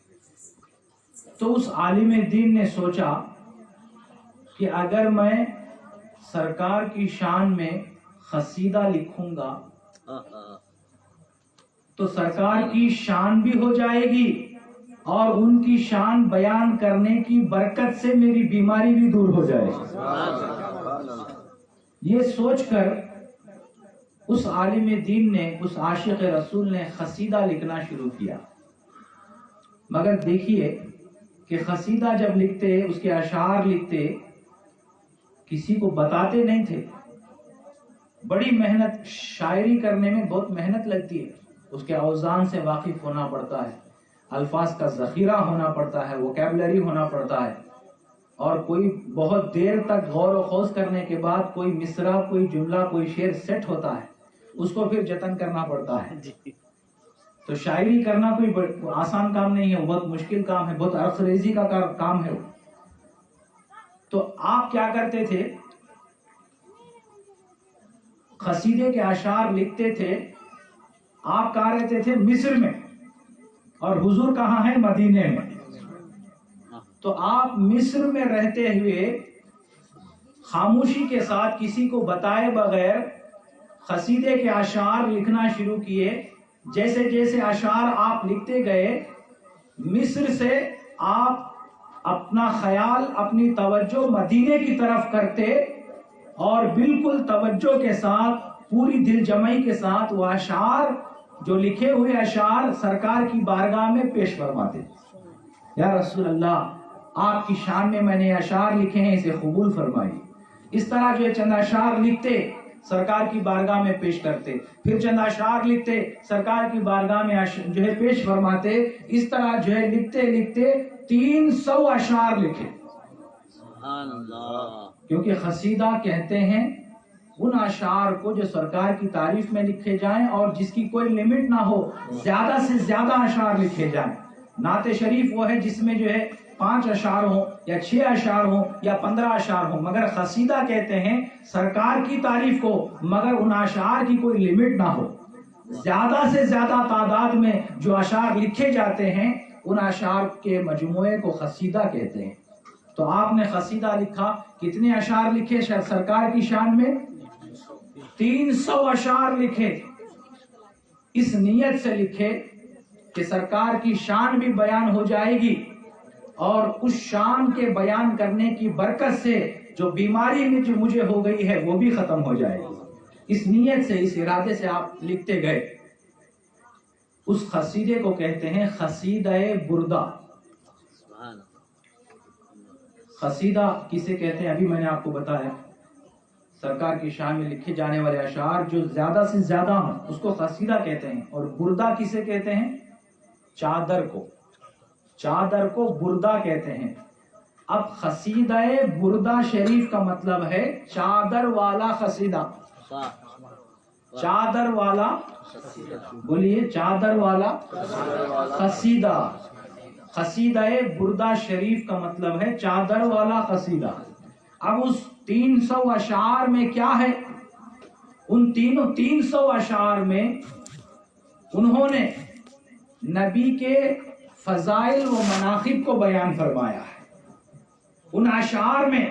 تو اس عالم دین نے سوچا کہ اگر میں سرکار کی شان میں قصیدہ لکھوں گا تو سرکار کی شان بھی ہو جائے گی اور ان کی شان بیان کرنے کی برکت سے میری بیماری بھی دور ہو جائے گی. یہ سوچ کر اس عالم دین نے، اس عاشق رسول نے قصیدہ لکھنا شروع کیا. مگر دیکھیے کہ قصیدہ جب لکھتے، اس کے اشعار لکھتے، کسی کو بتاتے نہیں تھے. بڑی محنت، شاعری کرنے میں بہت محنت لگتی ہے. اس کے اوزان سے واقف ہونا پڑتا ہے، الفاظ کا ذخیرہ ہونا پڑتا ہے، ووکیبلری ہونا پڑتا ہے، اور کوئی بہت دیر تک غور و خوض کرنے کے بعد کوئی مصرع، کوئی جملہ، کوئی شعر سیٹ ہوتا ہے، اس کو پھر جتن کرنا پڑتا ہے. تو شاعری کرنا کوئی آسان کام نہیں ہے، بہت مشکل کام ہے، بہت عرق ریزی کا کام ہے. تو آپ کیا کرتے تھے؟ قصیدے کے اشعار لکھتے تھے. آپ کہاں رہتے تھے؟ مصر میں، اور حضور کہاں ہے؟ مدینے میں. تو آپ مصر میں رہتے ہوئے خاموشی کے ساتھ، کسی کو بتائے بغیر قصیدے کے اشعار لکھنا شروع کیے. جیسے جیسے اشعار آپ لکھتے گئے، مصر سے آپ اپنا خیال، اپنی توجہ مدینے کی طرف کرتے، اور بالکل توجہ کے ساتھ، پوری دل جمعی کے ساتھ وہ اشعار، جو لکھے ہوئے اشعار، سرکار کی بارگاہ میں پیش فرماتے. یا رسول اللہ، آپ کی شان میں نے اشعار لکھے ہیں، اسے قبول فرمائیے. اس طرح جو چند اشعار لکھتے، سرکار کی بارگاہ میں پیش کرتے، پھر چند اشعار لکھتے، سرکار کی بارگاہ میں جو ہے پیش فرماتے. اس طرح جو ہے لکھتے لکھتے 300 اشعار لکھے. سبحان اللہ. کیونکہ قصیدہ کہتے ہیں ان اشعار کو جو سرکار کی تعریف میں لکھے جائیں اور جس کی کوئی لمٹ نہ ہو، زیادہ سے زیادہ اشعار لکھے جائیں. نعت شریف وہ ہے جس میں جو ہے 5 اشعار ہوں یا 6 اشعار ہوں یا 15 اشعار ہوں. مگر قصیدہ کہتے ہیں سرکار کی تعریف کو، مگر ان اشعار کی کوئی لمٹ نہ ہو. زیادہ سے زیادہ تعداد میں جو اشعار لکھے جاتے ہیں، ان اشعار کے مجموعے کو قصیدہ کہتے ہیں. تو آپ نے قصیدہ لکھا. کتنے اشعار لکھے سرکار کی شان میں؟ 300 اشعار لکھے. اس نیت سے لکھے کہ سرکار کی شان بھی بیان ہو جائے گی، اور اس شان کے بیان کرنے کی برکت سے جو بیماری میں جو مجھے ہو گئی ہے وہ بھی ختم ہو جائے گی. اس نیت سے، اس ارادے سے آپ لکھتے گئے. اس قصیدے کو کہتے ہیں قصیدہ بردہ. قصیدہ کسے کہتے ہیں؟ ابھی میں نے آپ کو بتایا. سرکار کی شان میں لکھے جانے والے اشعار جو زیادہ سے زیادہ ہوں اس کو قصیدہ کہتے ہیں. اور بردہ کسے کہتے ہیں؟ چادر کو. چادر کو بردہ کہتے ہیں. اب قصیدہ بردہ شریف کا مطلب ہے چادر والا قصیدہ. چادر والا، بولیے، چادر والا قصیدہ. قصیدہ بردہ شریف کا مطلب ہے چادر والا قصیدہ. اب اس 300 اشعار میں کیا ہے؟ ان 300 اشعار میں انہوں نے نبی کے فضائل و مناقب کو بیان فرمایا ہے. ان اشعار میں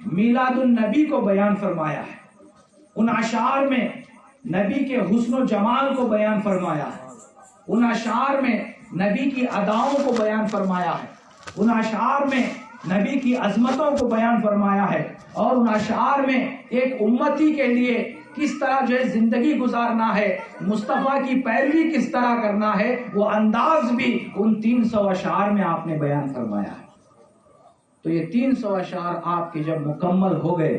میلاد النبی کو بیان فرمایا ہے. ان اشعار میں نبی کے حسن و جمال کو بیان فرمایا ہے. ان اشعار میں نبی کی اداؤں کو بیان فرمایا ہے. ان اشعار میں نبی کی عظمتوں کو بیان فرمایا ہے. اور ان اشعار میں ایک امتی کے لیے کس طرح جو ہے زندگی گزارنا ہے، مصطفیٰ کی پیروی کس طرح کرنا ہے، وہ انداز بھی ان 300 اشعار میں آپ نے بیان فرمایا ہے. تو یہ 300 اشعار آپ کے جب مکمل ہو گئے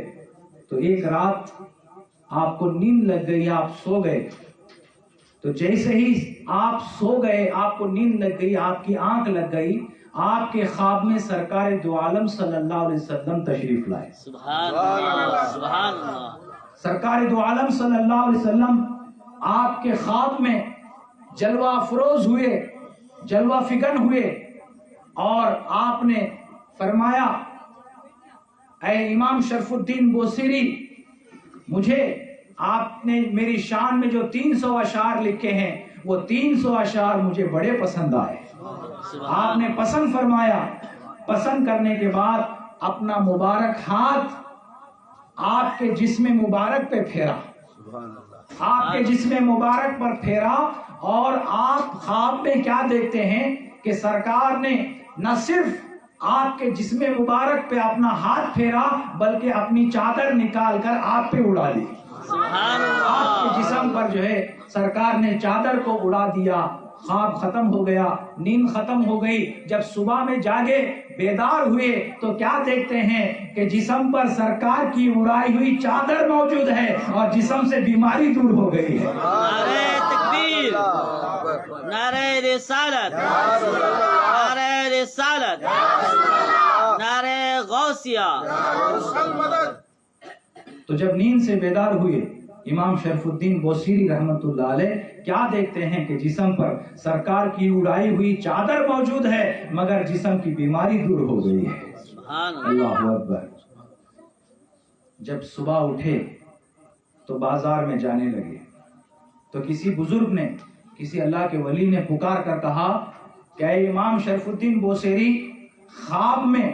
تو ایک رات آپ کو نیند لگ گئی، آپ سو گئے. تو جیسے ہی آپ سو گئے، آپ کو نیند لگ گئی، آپ کی آنکھ لگ گئی، آپ کے خواب میں سرکار دو عالم صلی اللہ علیہ وسلم تشریف لائے. سبحان اللہ سبحان اللہ. سرکار دو عالم صلی اللہ علیہ وسلم آپ کے خواب میں جلوہ افروز ہوئے، جلوہ فگن ہوئے، اور آپ نے فرمایا اے امام شرف الدین بوصیری، مجھے آپ نے میری شان میں جو 300 اشعار لکھے ہیں وہ 300 اشعار مجھے بڑے پسند آئے. آپ نے پسند فرمایا. پسند کرنے کے بعد اپنا مبارک ہاتھ آپ کے جسم مبارک پہ پھیرا، آپ کے جسم مبارک پر پھیرا، اور آپ خواب میں کیا دیکھتے ہیں کہ سرکار نے نہ صرف آپ کے جسم مبارک پہ اپنا ہاتھ پھیرا بلکہ اپنی چادر نکال کر آپ پہ اڑا دی. سبحان آپ کے جسم پر جو ہے سرکار نے چادر کو اڑا دیا. خواب ختم ہو گیا، نیند ختم ہو گئی. جب صبح میں جاگے، بیدار ہوئے تو کیا دیکھتے ہیں کہ جسم پر سرکار کی اڑائی ہوئی چادر موجود ہے اور جسم سے بیماری دور ہو گئی ہے. نعرہ تکبیر، نعرہ رسالت، نعرہ رسالت، نعرہ غوثیہ. تو جب نیند سے بیدار ہوئے امام شرف الدین بوصیری رحمت اللہ علیہ کیا دیکھتے ہیں کہ جسم پر سرکار کی اڑائی ہوئی چادر موجود ہے مگر جسم کی بیماری دور ہو گئی ہے. سبحان اللہ. اللہ اکبر. جب صبح اٹھے تو بازار میں جانے لگے تو کسی بزرگ نے، کسی اللہ کے ولی نے پکار کر کہا کہ اے امام شرف الدین بوصیری، خواب میں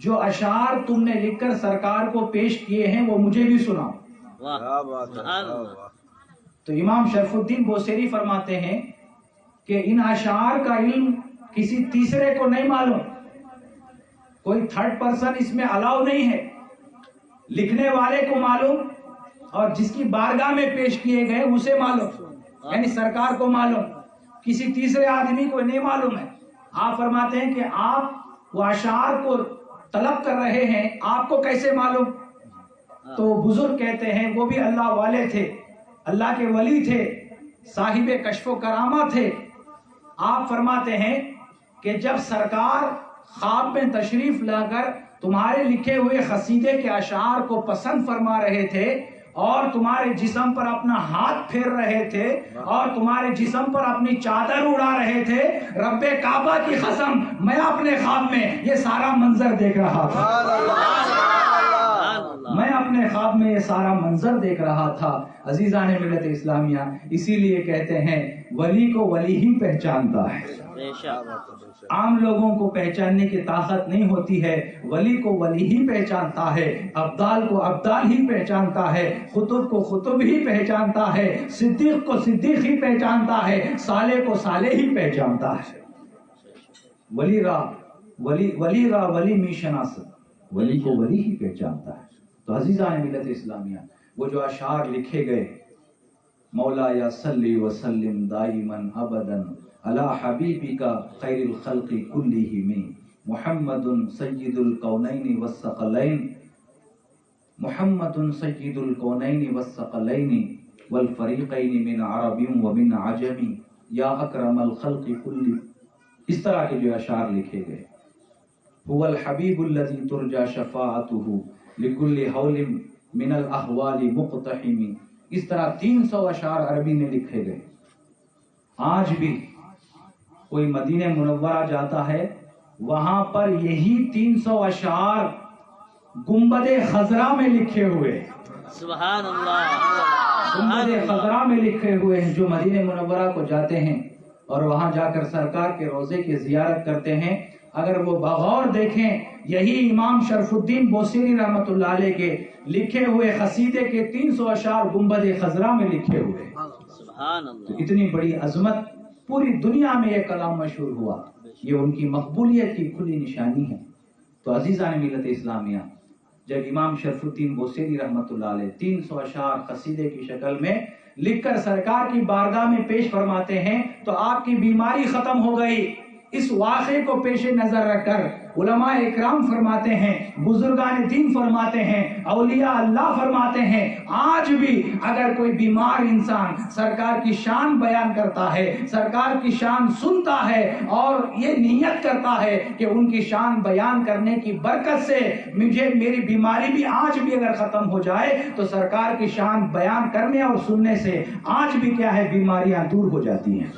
جو اشعار تم نے لکھ کر سرکار کو پیش کیے ہیں وہ مجھے بھی سناؤ. واہ سبحان اللہ. تو امام شرف الدین بوصیری فرماتے ہیں کہ ان اشعار کا علم کسی تیسرے کو نہیں معلوم، کوئی تھرڈ پرسن اس میں الاؤ نہیں ہے. لکھنے والے کو معلوم اور جس کی بارگاہ میں پیش کیے گئے اسے معلوم، یعنی سرکار کو معلوم، کسی تیسرے آدمی کو نہیں معلوم ہے. آپ فرماتے ہیں کہ آپ وہ اشعار کو طلب کر رہے ہیں، آپ کو کیسے معلوم؟ تو بزرگ کہتے ہیں وہ بھی اللہ والے تھے، اللہ کے ولی تھے، صاحب کشف و کرامہ تھے. آپ فرماتے ہیں کہ جب سرکار خواب میں تشریف لا کر تمہارے لکھے ہوئے قصیدے کے اشعار کو پسند فرما رہے تھے اور تمہارے جسم پر اپنا ہاتھ پھیر رہے تھے اور تمہارے جسم پر اپنی چادر اڑا رہے تھے، رب کعبہ کی قسم میں اپنے خواب میں یہ سارا منظر دیکھ رہا تھا. میں اپنے خواب میں یہ سارا منظر دیکھ رہا تھا. عزیزان ملت اسلامیہ، اسی لیے کہتے ہیں ولی کو ولی ہی پہچانتا ہے. بے شک. عام لوگوں کو پہچاننے کی طاقت نہیں ہوتی ہے، ولی کو ولی ہی پہچانتا ہے، ابدال کو ابدال ہی پہچانتا ہے، خطب کو خطب ہی پہچانتا ہے، صدیق کو صدیق ہی پہچانتا ہے، صالح کو صالح ہی پہچانتا ہے. ولی را ولی می شناس، ولی کو ولی ہی پہچانتا ہے. تو عزیزان ملت اسلامیہ، وہ جو اشعار لکھے گئے، مولا یا صلی وسلم دائما ابدا علی حبیبی کا خیر الخلق کلہم محمد سید الکونین والثقلین، محمد سید الکونین والثقلین والفریقین من عرب ومن عجم یا اکرم الخلق کل. اس طرح کے جو اشعار لکھے گئے، هو الحبیب الذی ترجى شفاعته لکل حول من الاحوال مقتحم. اس طرح 300 اشعار عربی میں لکھے گئے. آج بھی کوئی مدینہ منورہ جاتا ہے، وہاں پر یہی 300 اشعار گنبد خضرا میں لکھے ہوئے، سبحان اللہ. گنبد خضرا میں لکھے ہوئے ہیں. جو مدینہ منورہ کو جاتے ہیں اور وہاں جا کر سرکار کے روضے کی زیارت کرتے ہیں، اگر وہ بغور دیکھیں یہی امام شرف الدین بوصیری رحمت اللہ علیہ کے لکھے ہوئے قصیدے کے 300 اشعار گنبد خضرا میں لکھے ہوئے. سبحان تو اللہ. اتنی بڑی عظمت، پوری دنیا میں یہ کلام مشہور ہوا. یہ ان کی مقبولیت کی کھلی نشانی ہے. تو عزیزان ملت اسلامیہ، جب امام شرف الدین بوصیری رحمت اللہ علیہ 300 اشعار قصیدے کی شکل میں لکھ کر سرکار کی بارگاہ میں پیش فرماتے ہیں تو آپ کی بیماری ختم ہو گئی. اس واقعے کو پیش نظر رکھ کر علماء اکرام فرماتے ہیں، بزرگان دین فرماتے ہیں، اولیاء اللہ فرماتے ہیں، آج بھی اگر کوئی بیمار انسان سرکار کی شان بیان کرتا ہے، سرکار کی شان سنتا ہے اور یہ نیت کرتا ہے کہ ان کی شان بیان کرنے کی برکت سے میری بیماری بھی آج بھی اگر ختم ہو جائے تو سرکار کی شان بیان کرنے اور سننے سے آج بھی کیا ہے بیماریاں دور ہو جاتی ہیں،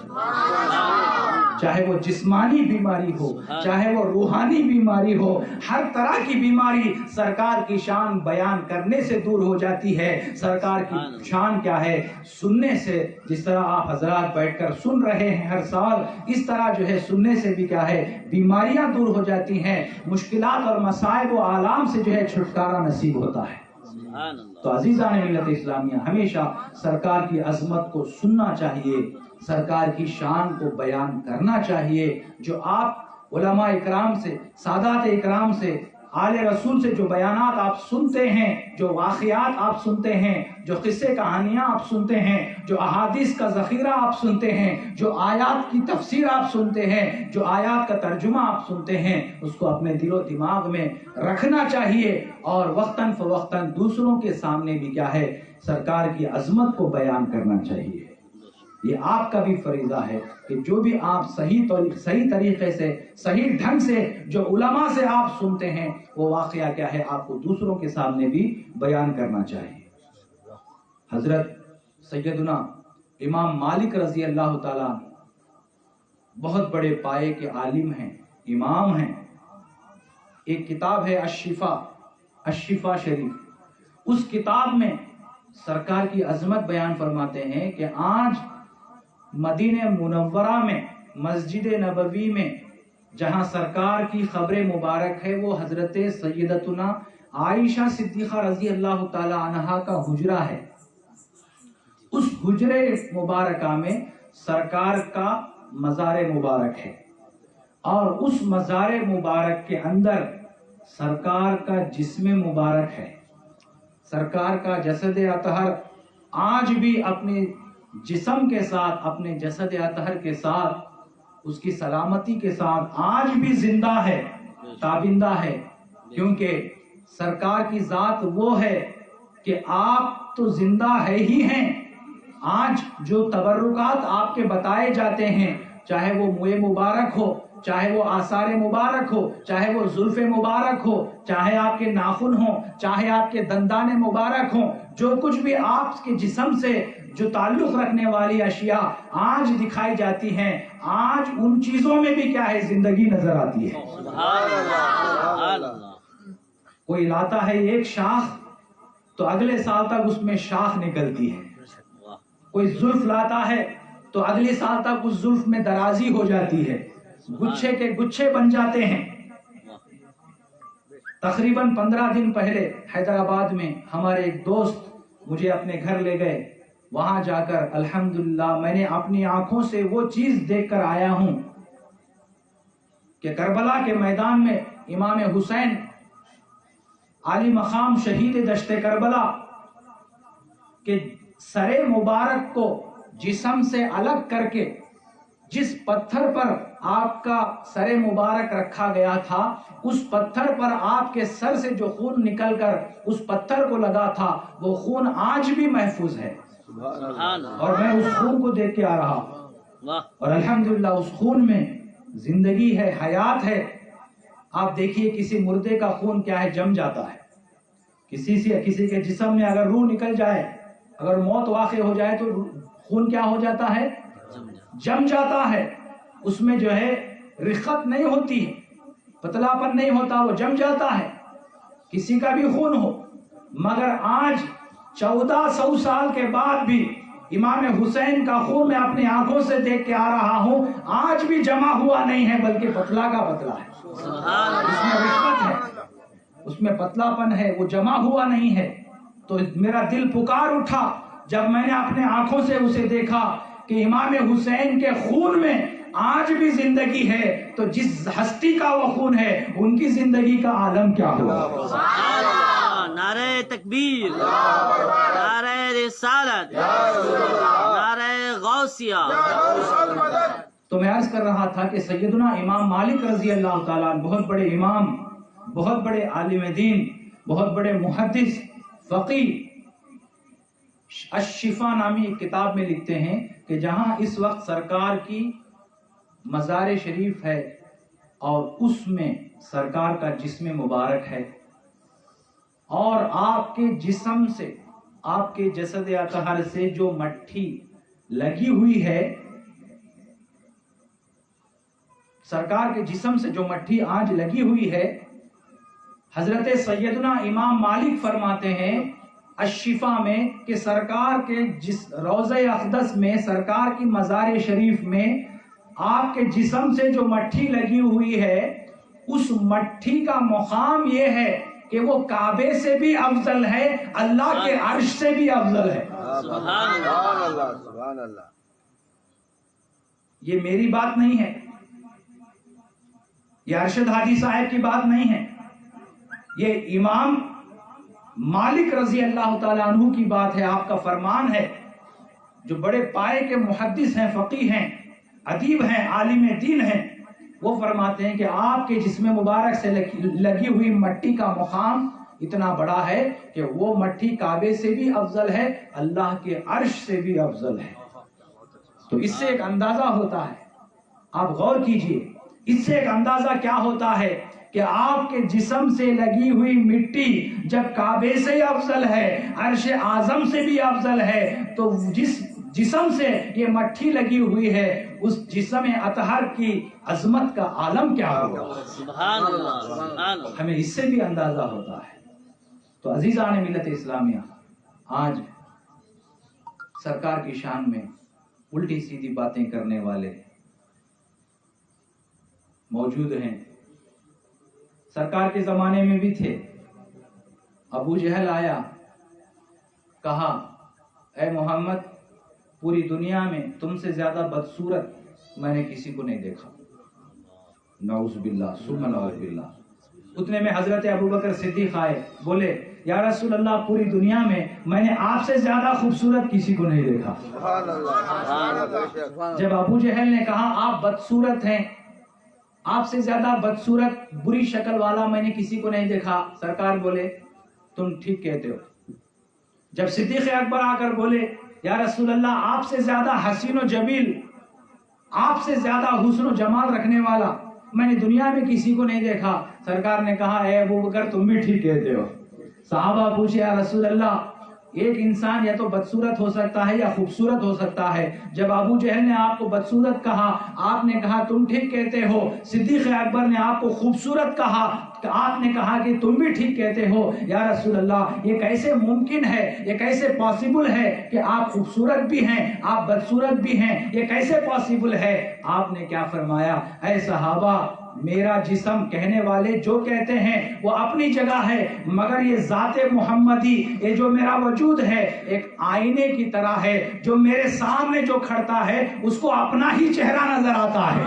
چاہے وہ جسمانی بیماری ہو، چاہے وہ روحانی بیماری ہو، ہر طرح کی بیماری سرکار کی شان بیان کرنے سے دور ہو جاتی ہے۔ سرکار کی شان کیا ہے؟ سننے سے، جس طرح آپ حضرات بیٹھ کر سن رہے ہیں ہر سال، اس طرح جو ہے سننے سے بھی کیا ہے بیماریاں دور ہو جاتی ہیں، مشکلات اور مصائب و آلام سے جو ہے چھٹکارا نصیب ہوتا ہے۔ تو عزیزان ملت اسلامیہ، ہمیشہ سرکار کی عظمت کو سننا چاہیے، سرکار کی شان کو بیان کرنا چاہیے۔ جو آپ علماء اکرام سے، سادات اکرام سے، آل رسول سے جو بیانات آپ سنتے ہیں، جو واقعات آپ سنتے ہیں، جو قصے کہانیاں آپ سنتے ہیں، جو احادیث کا ذخیرہ آپ سنتے ہیں، جو آیات کی تفسیر آپ سنتے ہیں، جو آیات کا ترجمہ آپ سنتے ہیں، اس کو اپنے دل و دماغ میں رکھنا چاہیے اور وقتاً فوقتاً دوسروں کے سامنے بھی کیا ہے سرکار کی عظمت کو بیان کرنا چاہیے۔ یہ آپ کا بھی فریضہ ہے کہ جو بھی آپ صحیح طریقے سے، صحیح ڈھنگ سے جو علماء سے آپ سنتے ہیں وہ واقعہ کیا ہے آپ کو دوسروں کے سامنے بھی بیان کرنا چاہیے۔ حضرت سیدنا امام مالک رضی اللہ تعالیٰ بہت بڑے پائے کے عالم ہیں، امام ہیں۔ ایک کتاب ہے الشفا شریف، اس کتاب میں سرکار کی عظمت بیان فرماتے ہیں کہ آج مدینہ منورہ میں، مسجد نبوی میں جہاں سرکار کی قبر مبارک ہے، وہ حضرت سیدتنا عائشہ صدیقہ رضی اللہ تعالی عنہا کا حجرہ ہے۔ اس حجرے مبارکہ میں سرکار کا مزار مبارک ہے، اور اس مزار مبارک کے اندر سرکار کا جسم مبارک ہے۔ سرکار کا جسد اطہر آج بھی اپنے جسم کے ساتھ، اپنے جسد اطہر کے ساتھ، اس کی سلامتی کے ساتھ آج بھی زندہ ہے، تابندہ ہے، کیونکہ سرکار کی ذات وہ ہے کہ آپ تو زندہ ہے ہی ہیں۔ آج جو تبرکات آپ کے بتائے جاتے ہیں، چاہے وہ منہ مبارک ہو، چاہے وہ آثار مبارک ہو، چاہے وہ زلف مبارک ہو، چاہے آپ کے ناخن ہوں، چاہے آپ کے دندان مبارک ہوں، جو کچھ بھی آپ کے جسم سے جو تعلق رکھنے والی اشیاء آج دکھائی جاتی ہیں، آج ان چیزوں میں بھی کیا ہے زندگی نظر آتی ہے۔ کوئی لاتا ہے ایک شاخ تو اگلے سال تک اس میں شاخ نکلتی ہے، کوئی زلف لاتا ہے تو اگلے سال تک اس زلف میں درازی ہو جاتی ہے، گچھے کے گچھے بن جاتے ہیں۔ تقریباً 15 دن پہلے حیدرآباد میں ہمارے ایک دوست مجھے اپنے گھر لے گئے، وہاں جا کر الحمدللہ میں نے اپنی آنکھوں سے وہ چیز دیکھ کر آیا ہوں کہ کربلا کے میدان میں امام حسین عالی مقام شہید دشت کربلا کے سر مبارک کو جسم سے الگ کر کے جس پتھر پر آپ کا سر مبارک رکھا گیا تھا، اس پتھر پر آپ کے سر سے جو خون نکل کر اس پتھر کو لگا تھا، وہ خون آج بھی محفوظ ہے، اور میں اس خون کو دیکھ کے آ رہا ہوں، اور الحمدللہ اس خون میں زندگی ہے، حیات ہے۔ آپ دیکھیے کسی مردے کا خون کیا ہے، جم جاتا ہے۔ کسی کے جسم میں اگر روح نکل جائے، اگر موت واقع ہو جائے تو خون کیا ہو جاتا ہے، جم جاتا ہے، اس میں جو ہے رقت نہیں ہوتی، پتلا پن نہیں ہوتا، وہ جم جاتا ہے، کسی کا بھی خون ہو۔ مگر آج 1400 سال کے بعد بھی امام حسین کا خون میں اپنی آنکھوں سے دیکھ کے آ رہا ہوں، آج بھی جمع ہوا نہیں ہے، بلکہ پتلا کا پتلا ہے، اس میں رقت ہے، اس میں پتلا پن ہے، وہ جمع ہوا نہیں ہے۔ تو میرا دل پکار اٹھا جب میں نے اپنے آنکھوں سے اسے دیکھا کہ امام حسین کے خون میں آج بھی زندگی ہے، تو جس ہستی کا وہ خون ہے ان کی زندگی کا عالم کیا ہوا۔ نعرہ تکبیر، نعرہ رسالت، نعرہ غوثیہ، تو میں عرض کر رہا تھا کہ سیدنا امام مالک رضی اللہ تعالیٰ بہت بڑے امام، بہت بڑے عالم دین، بہت بڑے محدث، فقیہ، الشفا نامی ایک کتاب میں لکھتے ہیں کہ جہاں اس وقت سرکار کی مزار شریف ہے اور اس میں سرکار کا جسم مبارک ہے، اور آپ کے جسم سے، آپ کے جسد اطہر سے جو مٹھی لگی ہوئی ہے، سرکار کے جسم سے جو مٹھی آج لگی ہوئی ہے، حضرت سیدنا امام مالک فرماتے ہیں الشفا میں کہ سرکار کے روضہ اقدس میں، سرکار کی مزار شریف میں آپ کے جسم سے جو مٹھی لگی ہوئی ہے، اس مٹھی کا مقام یہ ہے کہ وہ کعبے سے بھی افضل ہے، اللہ کے عرش سے بھی افضل ہے۔ سبحان اللہ، سبحان اللہ۔ یہ میری بات نہیں ہے، یہ ارشد حاجی صاحب کی بات نہیں ہے، یہ امام مالک رضی اللہ تعالیٰ عنہ کی بات ہے، آپ کا فرمان ہے، جو بڑے پائے کے محدث ہیں، فقیہ ہیں، ادیب ہیں، عالم دین ہیں، وہ فرماتے ہیں کہ آپ کے جسم مبارک سے لگی ہوئی مٹی کا مقام اتنا بڑا ہے کہ وہ مٹھی کعبے سے بھی افضل ہے، اللہ کے عرش سے بھی افضل ہے۔ تو اس سے ایک اندازہ ہوتا ہے، آپ غور کیجئے، اس سے ایک اندازہ کیا ہوتا ہے کہ آپ کے جسم سے لگی ہوئی مٹی جب کعبے سے افضل ہے، عرش اعظم سے بھی افضل ہے، تو جس جسم سے یہ مٹھی لگی ہوئی ہے، اس جسم اطہر کی عظمت کا عالم کیا ہوگا؟ سبحان اللہ، سبحان اللہ۔ ہمیں اس سے بھی اندازہ ہوتا ہے۔ تو عزیزان ملت اسلامیہ، آج سرکار کی شان میں الٹی سیدھی باتیں کرنے والے موجود ہیں، سرکار کے زمانے میں بھی تھے۔ ابو جہل آیا، کہا اے محمد، پوری دنیا میں تم سے زیادہ بدصورت میں نے کسی کو نہیں دیکھا۔ نعوذ باللہ ثم نعوذ باللہ۔ اتنے میں حضرت ابوبکر صدیق آئے، بولے یا رسول اللہ، پوری دنیا میں نے آپ سے زیادہ خوبصورت کسی کو نہیں دیکھا۔ سبحان اللہ۔ جب ابو جہل نے کہا آپ بدصورت ہیں، آپ سے زیادہ بدصورت بری شکل والا میں نے کسی کو نہیں دیکھا، سرکار بولے تم ٹھیک کہتے ہو۔ جب صدیق اکبر آ کر بولے یا رسول اللہ، آپ سے زیادہ حسین و جمیل، آپ سے زیادہ حسن و جمال رکھنے والا میں نے دنیا میں کسی کو نہیں دیکھا، سرکار نے کہا اے ابوبکر تم بھی ٹھیک کہتے ہو۔ صحابہ پوچھے یا رسول اللہ، ایک انسان یا تو بدصورت ہو سکتا ہے یا خوبصورت ہو سکتا ہے۔ جب ابو جہل نے آپ کو بدصورت کہا، آپ نے کہا تم ٹھیک کہتے ہو۔ صدیق اکبر نے آپ کو خوبصورت کہا، آپ نے کہا کہ تم بھی ٹھیک کہتے ہو۔ یا رسول اللہ، یہ کیسے ممکن ہے، یہ کیسے پاسبل ہے کہ آپ خوبصورت بھی ہیں، آپ بدصورت بھی ہیں، یہ کیسے پاسبل ہے؟ آپ نے کیا فرمایا؟ اے صحابہ، میرا جسم کہنے والے جو کہتے ہیں وہ اپنی جگہ ہے، مگر یہ ذات محمدی، یہ جو میرا وجود ہے ایک آئینے کی طرح ہے، جو میرے سامنے جو کھڑتا ہے اس کو اپنا ہی چہرہ نظر آتا ہے۔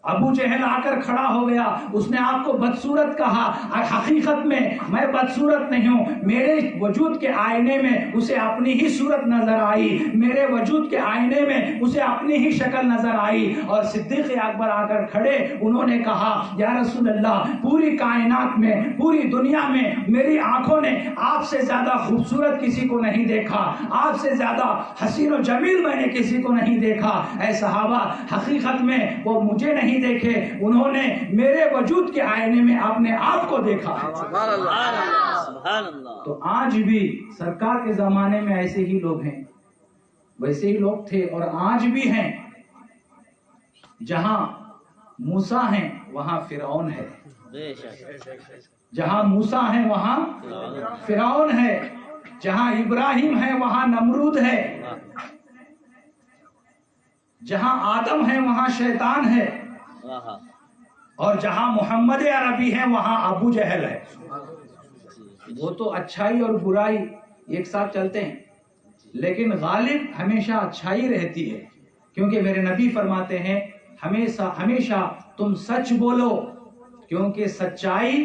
ابو جہل آ کر کھڑا ہو گیا، اس نے آپ کو بدصورت کہا، حقیقت میں میں بدصورت نہیں ہوں، میرے وجود کے آئینے میں اسے اپنی ہی صورت نظر آئی، میرے وجود کے آئینے میں اسے اپنی ہی شکل نظر آئی۔ اور صدیق اکبر آ کر کھڑے، انہوں نے کہا یا رسول اللہ، پوری کائنات میں، پوری دنیا میں میری آنکھوں نے آپ سے زیادہ خوبصورت کسی کو نہیں دیکھا، آپ سے زیادہ حسین و جمیل میں نے کسی کو نہیں دیکھا۔ اے صحابہ، حقیقت میں وہ مجھے نہیں دیکھے، انہوں نے میرے وجود کے آئینے میں اپنے آپ کو دیکھا۔ سبحان اللہ، سبحان اللہ۔ تو آج بھی سرکار کے زمانے میں ایسے ہی لوگ ہیں، ویسے ہی لوگ تھے اور آج بھی ہیں۔ جہاں موسیٰ ہیں وہاں فرعون ہے، بے شک۔ جہاں موسیٰ ہیں وہاں فرعون ہے، جہاں ابراہیم ہے وہاں نمرود ہے، جہاں آدم ہے وہاں شیطان ہے، اور جہاں محمد عربی ہے وہاں ابو جہل ہے۔ وہ تو اچھائی اور برائی ایک ساتھ چلتے ہیں، لیکن غالب ہمیشہ اچھائی رہتی ہے، کیونکہ میرے نبی فرماتے ہیں ہمیشہ تم سچ بولو، کیونکہ سچائی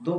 2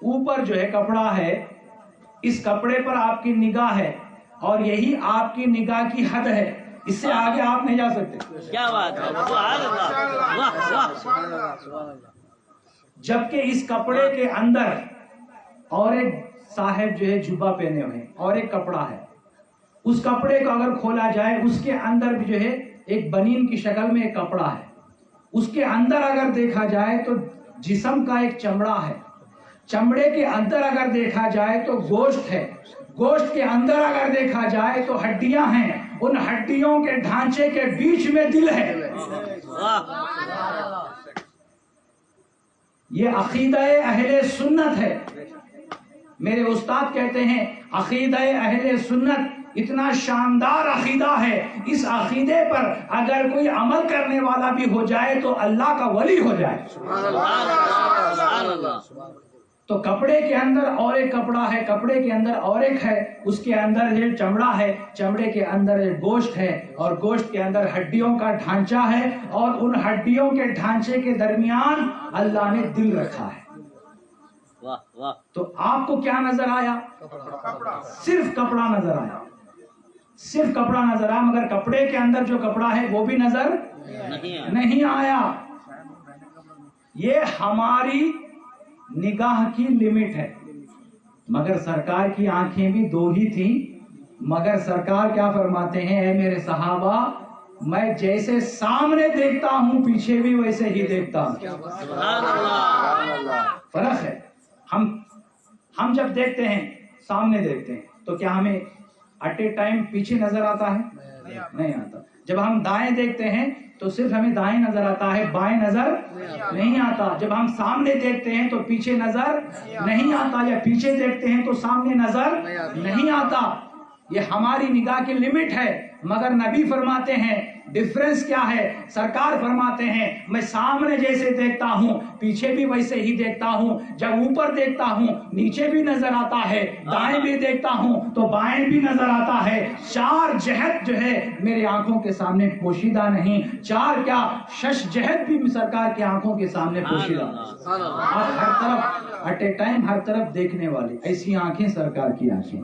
اوپر جو ہے کپڑا ہے، اس کپڑے پر آپ کی نگاہ ہے اور یہی آپ کی نگاہ کی حد ہے، اس سے آگے آپ نہیں جا سکتے. کیا بات ہے، سبحان اللہ، واہ واہ. جبکہ اس کپڑے کے اندر اور ایک صاحب جو ہے جبہ پہنے ہوئے اور ایک کپڑا ہے، اس کپڑے کو اگر کھولا جائے اس کے اندر بھی جو ہے ایک بنین کی شکل میں ایک کپڑا ہے، اس کے اندر اگر دیکھا جائے تو جسم کا ایک چمڑا ہے، چمڑے کے اندر اگر دیکھا جائے تو گوشت ہے، گوشت کے اندر اگر دیکھا جائے تو ہڈیاں ہیں، ان ہڈیوں کے ڈھانچے کے بیچ میں دل ہے. یہ عقیدہ اہل سنت ہے. میرے استاد کہتے ہیں عقیدہ اہل سنت اتنا شاندار عقیدہ ہے، اس عقیدے پر اگر کوئی عمل کرنے والا بھی ہو جائے تو اللہ کا ولی ہو جائے. سبحان اللہ. تو کپڑے کے اندر اور ایک کپڑا ہے، کپڑے کے اندر اور ایک ہے، اس کے اندر یہ چمڑا ہے، چمڑے کے اندر یہ گوشت ہے اور گوشت کے اندر ہڈیوں کا ڈھانچہ ہے اور ان ہڈیوں کے ڈھانچے کے درمیان اللہ نے دل رکھا ہے. واہ واہ. تو آپ کو کیا نظر آیا؟ صرف کپڑا نظر آیا، صرف کپڑا نظر آیا، مگر کپڑے کے اندر جو کپڑا ہے وہ بھی نظر نہیں آیا. یہ ہماری نگاہ کی لمٹ ہے. مگر سرکار کی آنکھیں بھی دو ہی تھیں، مگر سرکار کیا فرماتے ہیں، اے میرے صحابہ میں جیسے سامنے دیکھتا ہوں پیچھے بھی ویسے ہی دیکھتا ہوں. سبحان اللہ. فرق ہے. ہم جب دیکھتے ہیں سامنے دیکھتے ہیں تو کیا ہمیں ایٹ اے ٹائم پیچھے نظر آتا ہے؟ نہیں آتا. جب ہم دائیں دیکھتے ہیں تو صرف ہمیں دائیں نظر آتا ہے، بائیں نظر نہیں آتا. جب ہم سامنے دیکھتے ہیں تو پیچھے نظر نہیں آتا، یا پیچھے دیکھتے ہیں تو سامنے نظر نہیں آتا. یہ ہماری نگاہ کی لمٹ ہے. مگر نبی فرماتے ہیں ڈفرنس کیا ہے؟ سرکار فرماتے ہیں میں سامنے جیسے دیکھتا ہوں پیچھے بھی ویسے ہی دیکھتا ہوں. جب اوپر دیکھتا ہوں نیچے بھی نظر آتا ہے، دائیں بھی دیکھتا ہوں تو بائیں بھی نظر آتا ہے. چار جہت جو ہے میری آنکھوں کے سامنے پوشیدہ نہیں، چار کیا شش جہت بھی سرکار کی آنکھوں کے سامنے پوشیدہ. آپ ہر طرف ایٹ اے ٹائم ہر طرف دیکھنے والے، ایسی آنکھیں سرکار کی آنکھیں.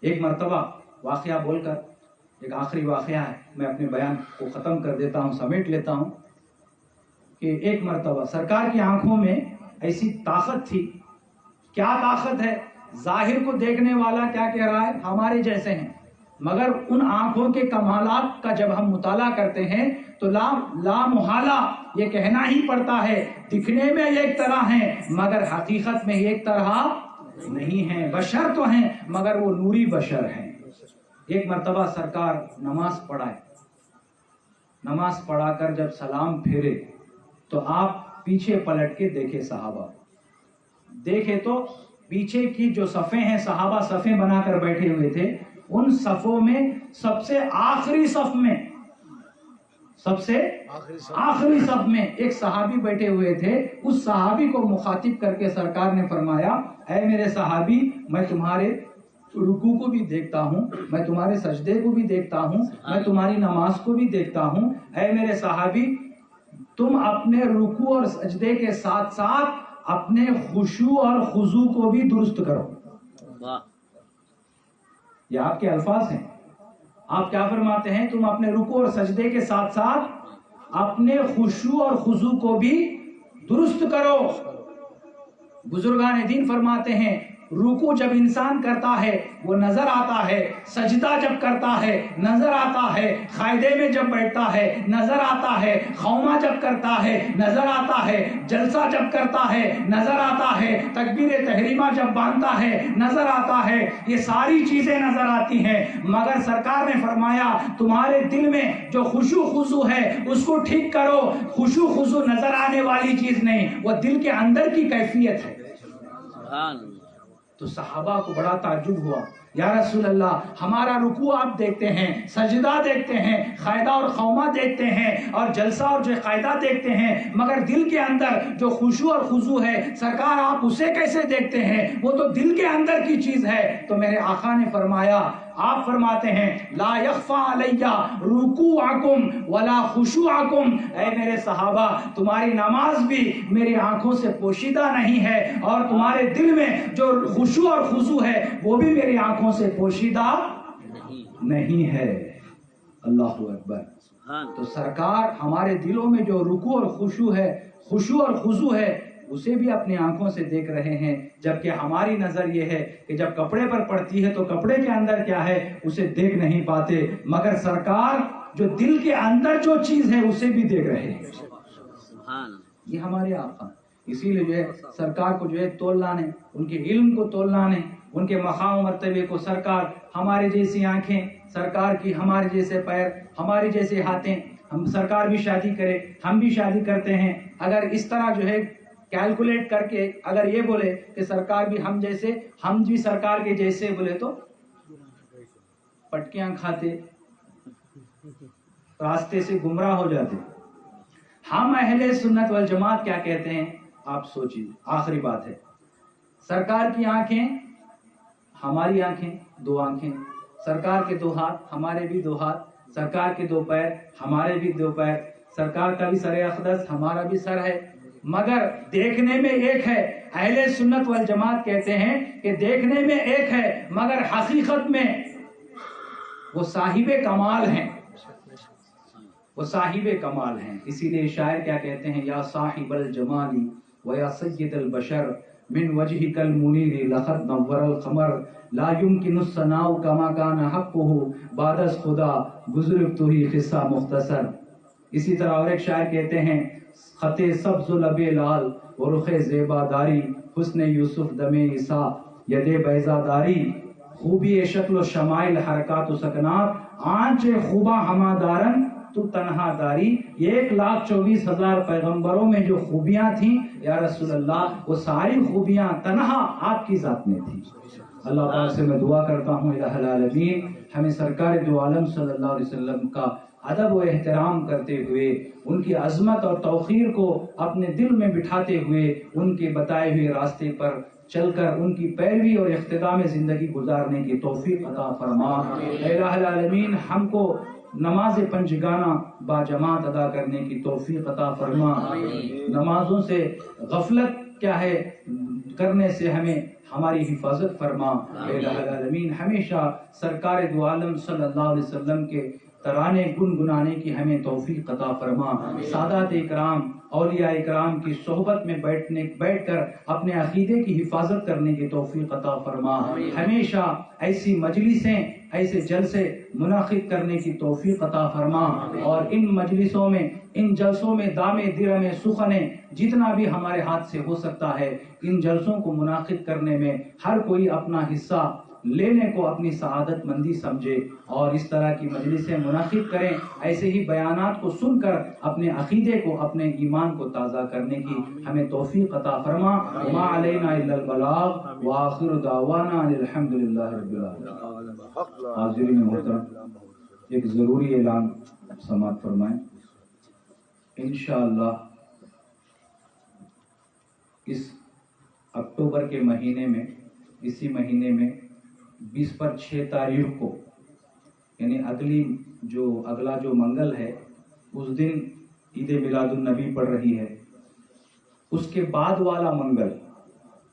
ایک مرتبہ واقعہ بول کر، ایک آخری واقعہ ہے، میں اپنے بیان کو ختم کر دیتا ہوں، سمیٹ لیتا ہوں کہ ایک مرتبہ سرکار کی آنکھوں میں ایسی طاقت تھی. کیا طاقت ہے؟ ظاہر کو دیکھنے والا کیا کہہ رہا ہے؟ ہمارے جیسے ہیں. مگر ان آنکھوں کے کمالات کا جب ہم مطالعہ کرتے ہیں تو لا محالہ یہ کہنا ہی پڑتا ہے دکھنے میں ایک طرح ہیں مگر حقیقت میں ایک طرح نہیں ہیں. بشر تو ہیں مگر وہ نوری بشر ہیں. ایک مرتبہ سرکار نماز پڑھائے، نماز پڑھا کر جب سلام پھیرے تو آپ پیچھے پلٹ کے دیکھے، صحابہ دیکھے تو پیچھے کی جو صفیں ہیں، صحابہ صفیں بنا کر بیٹھے ہوئے تھے، ان صفوں میں سب سے آخری صف میں ایک صحابی بیٹھے ہوئے تھے. اس صحابی کو مخاطب کر کے سرکار نے فرمایا اے میرے صحابی میں تمہارے رکوع کو بھی دیکھتا ہوں، میں تمہارے سجدے کو بھی دیکھتا ہوں، میں تمہاری نماز کو بھی دیکھتا ہوں. اے میرے صحابی تم اپنے رکوع اور سجدے کے ساتھ ساتھ اپنے خشوع اور خضوع کو بھی درست کرو. یہ آپ کے الفاظ ہیں. آپ کیا فرماتے ہیں؟ تم اپنے رکوع اور سجدے کے ساتھ ساتھ اپنے خشوع اور خضوع کو بھی درست کرو. بزرگان دین فرماتے ہیں رکوع جب انسان کرتا ہے وہ نظر آتا ہے، سجدہ جب کرتا ہے نظر آتا ہے، قاعدے میں جب بیٹھتا ہے نظر آتا ہے، خوما جب کرتا ہے نظر آتا ہے، جلسہ جب کرتا ہے نظر آتا ہے، تکبیر تحریمہ جب باندھتا ہے نظر آتا ہے. یہ ساری چیزیں نظر آتی ہیں. مگر سرکار نے فرمایا تمہارے دل میں جو خشوع خضوع ہے اس کو ٹھیک کرو. خشوع خضوع نظر آنے والی چیز نہیں، وہ دل کے اندر کی کیفیت ہے. تو صحابہ کو بڑا تعجب ہوا، یا رسول اللہ ہمارا رکوع آپ دیکھتے ہیں، سجدہ دیکھتے ہیں، قاعدہ اور خوما دیکھتے ہیں اور جلسہ اور جو قاعدہ دیکھتے ہیں، مگر دل کے اندر جو خشوع اور خضوع ہے سرکار آپ اسے کیسے دیکھتے ہیں؟ وہ تو دل کے اندر کی چیز ہے. تو میرے آقا نے فرمایا آپ فرماتے ہیں لا یخفا علیہ رکوعکم ولا خشوعکم، اے میرے صحابہ تمہاری نماز بھی میری آنکھوں سے پوشیدہ نہیں ہے، اور تمہارے دل میں جو خشوع اور خضوع ہے وہ بھی میری آنکھوں سے پوشیدہ نہیں ہے۔ اللہ اکبر۔ تو سرکار ہمارے دلوں میں جو رکوع اور خشوع اور خضوع ہے اسے بھی اپنی آنکھوں سے دیکھ رہے ہیں، جبکہ ہماری نظر یہ ہے کہ جب کپڑے پر پڑتی ہے تو کپڑے کے اندر کیا ہے اسے دیکھ نہیں پاتے، مگر سرکار جو دل کے اندر جو چیز ہے اسے بھی دیکھ رہے ہیں۔ یہ ہمارے آقا، اسی لیے جو ہے سرکار کو جو ہے تولنا نہیں، ان کے علم کو تولنا نہیں، ان کے مقام و مرتبے کو۔ سرکار ہمارے جیسی آنکھیں، سرکار کی ہمارے جیسے پیر، ہمارے جیسے ہاتھیں، ہم سرکار بھی شادی کرے، ہم بھی شادی کرتے ہیں، اگر اس طرح جو ہے کیلکولیٹ کر کے اگر یہ بولے کہ سرکار بھی ہم جیسے، ہم بھی سرکار کے جیسے بولے تو پٹکیاں کھاتے، راستے سے گمراہ ہو جاتے۔ ہم اہل سنت والجماعت کیا کہتے ہیں آپ سوچیے، آخری بات ہے، سرکار کی آنکھیں ہماری آنکھیں، دو آنکھیں، سرکار کے دو ہاتھ ہمارے بھی دو ہاتھ، سرکار کے دو پیر ہمارے بھی دو پیر، سرکار کا بھی سر اقدس ہمارا بھی سر ہے، مگر دیکھنے میں ایک ہے۔ اہل سنت والجماعت کہتے ہیں کہ دیکھنے میں ایک ہے مگر حقیقت میں وہ صاحب کمال ہیں، وہ صاحب کمال ہیں۔ اسی لیے شاعر کیا کہتے ہیں، یا صاحب الجمال و یا سید البشر من وجهك المنیر لقد نور القمر لا يمكن الثناء كما كان حقه بعد از خدا بزرگ تو ہی قصہ مختصر۔ اسی طرح اور ایک شاعر کہتے ہیں، خط سبز و لب لال و رخ زیبا داری، حسن یوسف دم عیسیٰ ید بیضا داری، خوبی شکل و شمائل حرکات و سکنات، آنچ خوبا ہما دارن تو تنہا داری۔ 1,24,000 پیغمبروں میں جو خوبیاں تھیں یا رسول اللہ، وہ ساری خوبیاں تنہا آپ کی ذات میں تھی۔ اللہ تعالیٰ سے میں دعا کرتا ہوں الہ العالمین ہمیں سرکار دو عالم صلی اللہ علیہ وسلم کا ادب و احترام کرتے ہوئے، ان کی عظمت اور توقیر کو اپنے دل میں بٹھاتے ہوئے، ان کے بتائے ہوئے راستے پر چل کر ان کی پیروی اور اقتداء میں زندگی گزارنے کی توفیق عطا فرما۔ اے الہ العالمین ہم کو نماز پنجگانہ با جماعت ادا کرنے کی توفیق عطا فرما۔ نمازوں سے غفلت کیا ہے کرنے سے ہمیں ہماری حفاظت فرما۔ اے الہ العالمین ہمیشہ سرکار دو عالم صلی اللہ علیہ وسلم کے ترانے گنگنانے کی ہمیں توفیق عطا فرما۔ سادات اکرام، اولیاء اکرام کی صحبت میں بیٹھ کر اپنے عقیدے کی حفاظت کرنے کی توفیق عطا فرما۔ ہمیشہ ایسی مجلسیں، ایسے جلسے منعقد کرنے کی توفیق عطا فرما، اور ان مجلسوں میں، ان جلسوں میں دامے درمے سخنے جتنا بھی ہمارے ہاتھ سے ہو سکتا ہے، ان جلسوں کو منعقد کرنے میں ہر کوئی اپنا حصہ لینے کو اپنی سعادت مندی سمجھے، اور اس طرح کی مجلسیں منعقد کریں، ایسے ہی بیانات کو سن کر اپنے عقیدے کو، اپنے ایمان کو تازہ کرنے کی ہمیں توفیق عطا فرما۔ وما علینا الا البلاغ وآخر دعوانا الحمدللہ رب العالمین۔ حاضرین محترم، ایک ضروری اعلان سماعت فرمائیں۔ انشاءاللہ اس اکتوبر کے مہینے میں، اسی مہینے میں 20/6 کو، یعنی اگلا جو منگل ہے، اس دن عید میلاد النبی پڑ رہی ہے۔ اس کے بعد والا منگل،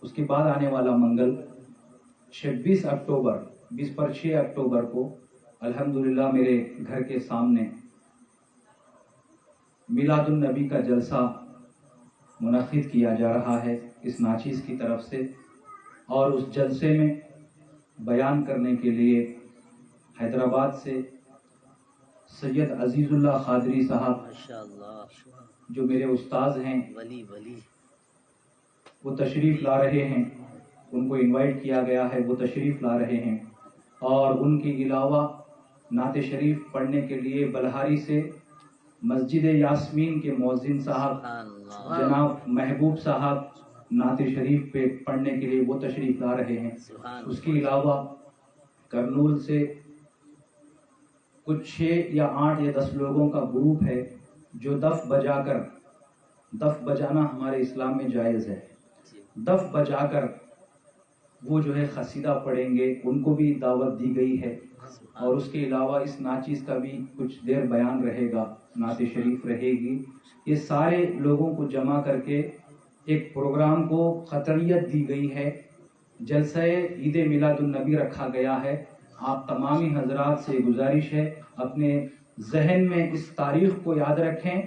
اس کے بعد آنے والا منگل 26 اکتوبر، 20/6 اکتوبر کو الحمدللہ میرے گھر کے سامنے میلاد النبی کا جلسہ منعقد کیا جا رہا ہے اس ناچیز کی طرف سے، اور اس جلسے میں بیان کرنے کے لیے حیدرآباد سے سید عزیز اللہ قادری صاحب جو میرے استاذ ہیں وہ تشریف لا رہے ہیں، ان کو انوائٹ کیا گیا ہے، وہ تشریف لا رہے ہیں، اور ان کے علاوہ نعت شریف پڑھنے کے لیے بلہاری سے مسجد یاسمین کے مؤذن صاحب جناب محبوب صاحب نعت شریف پہ پڑھنے کے لیے وہ تشریف لا رہے ہیں۔ اس کے علاوہ کرنول سے کچھ 6 یا 8 یا 10 لوگوں کا گروپ ہے جو دف بجانا ہمارے اسلام میں جائز ہے، دف بجا کر وہ جو ہے قصیدہ پڑھیں گے، ان کو بھی دعوت دی گئی ہے. اور اس کے علاوہ اس ناچیز کا بھی کچھ دیر بیان رہے گا، نعت شریف رہے گی. یہ سارے لوگوں کو جمع کر کے ایک پروگرام کو قطعیت دی گئی ہے. جلسہ عید میلاد النبی رکھا گیا ہے. آپ تمامی حضرات سے گزارش ہے اپنے ذہن میں اس تاریخ کو یاد رکھیں،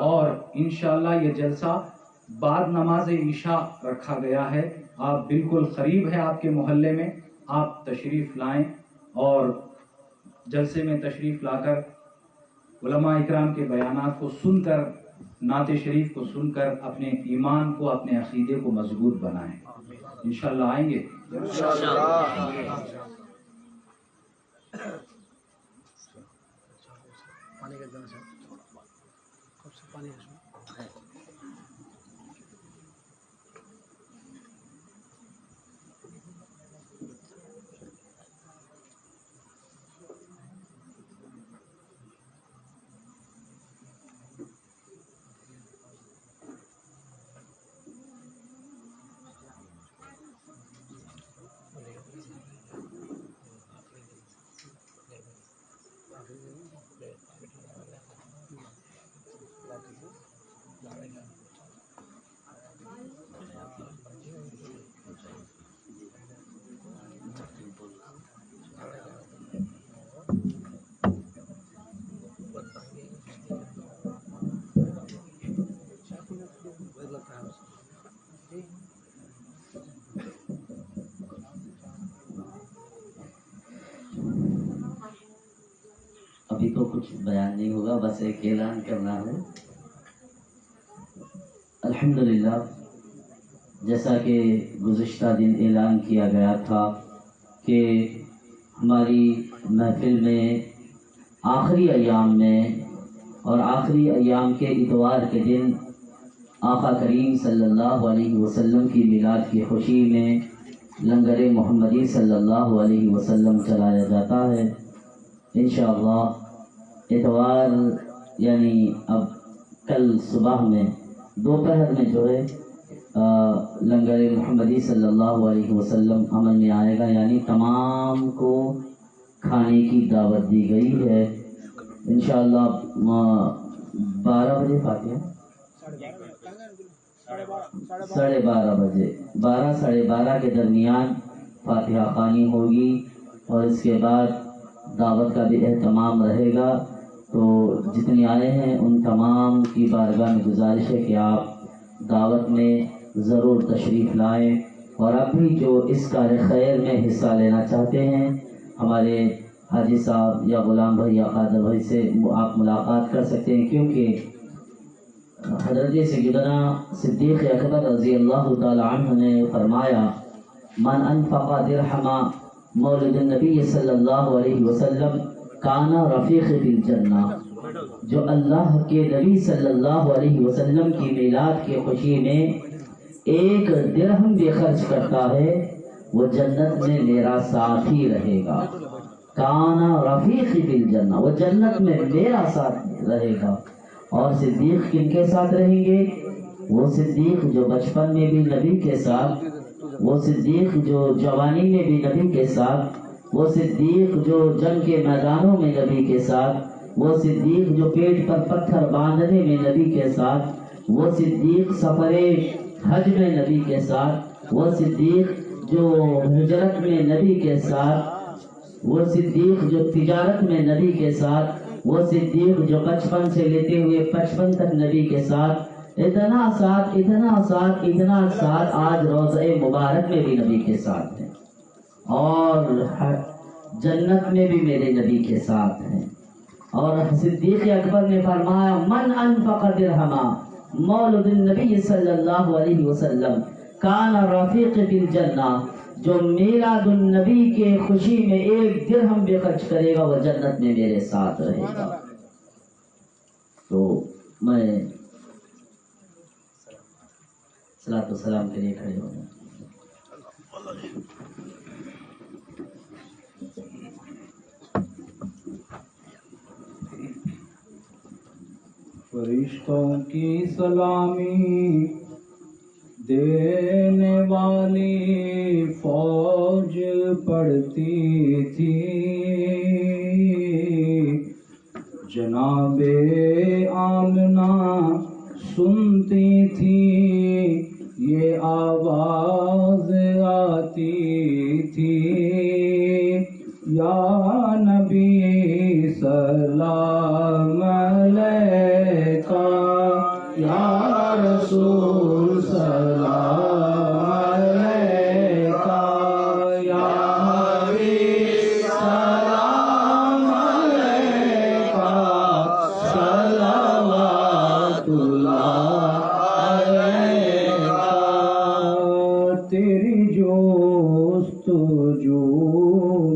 اور انشاءاللہ یہ جلسہ بعد نماز عشاء رکھا گیا ہے. آپ بالکل قریب ہے آپ کے محلے میں، آپ تشریف لائیں اور جلسے میں تشریف لا کر علماء اکرام کے بیانات کو سن کر، نعت شریف کو سن کر اپنے ایمان کو، اپنے عقیدے کو مضبوط بنائیں. انشاءاللہ آئیں گے. ابھی تو کچھ بیان نہیں ہوگا، بس ایک اعلان کرنا ہے. الحمدللہ جیسا کہ گزشتہ دن اعلان کیا گیا تھا کہ ہماری محفل میں آخری ایام میں اور آخری ایام کے اتوار کے دن آقا کریم صلی اللہ علیہ وسلم کی میلاد کی خوشی میں لنگر محمدی صلی اللہ علیہ وسلم چلایا جاتا ہے. انشاءاللہ اتوار یعنی اب کل صبح میں دوپہر میں جو ہے لنگر محمدی صلی اللہ علیہ وسلم عمل میں آئے گا، یعنی تمام کو کھانے کی دعوت دی گئی ہے. انشاءاللہ 12 بجے فاتحہ، 12:30 بجے، 12 ساڑھے 12 کے درمیان فاتحہ خوانی ہوگی، اور اس کے بعد دعوت کا بھی اہتمام رہے گا. تو جتنے آئے ہیں ان تمام کی بارگاہ میں گزارش ہے کہ آپ دعوت میں ضرور تشریف لائیں. اور اب بھی جو اس کار خیر میں حصہ لینا چاہتے ہیں، ہمارے حاجی صاحب یا غلام بھائی یا قادر بھائی سے آپ ملاقات کر سکتے ہیں، کیونکہ حضرت سیدنا صدیق اکبر رضی اللہ تعالی عنہ نے فرمایا من انفق درہم مولد النبی صلی اللہ علیہ وسلم کان رفیق بالجنہ، جو اللہ کے نبی صلی اللہ علیہ وسلم کی میلاد کی خوشی میں ایک درہم بھی خرچ کرتا ہے وہ جنت میں میرا ساتھی رہے گا. کان رفیق بالجنہ، وہ جنت میں میرا ساتھ رہے گا. اور صدیق کن کے ساتھ رہیں گے؟ وہ صدیق جو بچپن میں بھی نبی کے ساتھ، وہ صدیق جو جوانی میں بھی نبی کے ساتھ، وہ صدیق جو جنگ کے میدانوں میں نبی کے ساتھ، وہ صدیق جو پیٹ پر پتھر باندھنے میں نبی کے ساتھ، وہ صدیق سفر حج میں نبی کے ساتھ، وہ صدیق جو ہجرت میں نبی کے ساتھ، وہ صدیق جو تجارت میں نبی کے ساتھ، وہ صدیق جو بچپن سے لیتے ہوئے 55 تک نبی کے ساتھ. اتنا ساتھ اتنا ساتھ اتنا ساتھ آج روضہ مبارک میں بھی نبی کے ساتھ ہیں، اور جنت میں بھی میرے نبی کے ساتھ ہیں. اور صدیق اکبر نے فرمایا من انفق درہم مولد النبی صلی اللہ علیہ وسلم کان رفیق بالجنہ، جو میلاد النبی کے خوشی میں ایک درہم بھی خرچ کرے گا وہ جنت میں میرے ساتھ رہے گا. تو میں صلاۃ و سلام کے لیے کھڑے ہو جائیں. فرشتوں کی سلامی دینے والی فوج پڑتی تھی، جناب آمنہ سنتی تھی، یہ آواز آتی تھی، یا نبی سلام علیکہ، یا رسول سلام علیکہ، یا حبیب سلام علیکہ، صلوات اللہ علیکہ۔ تیری جستجو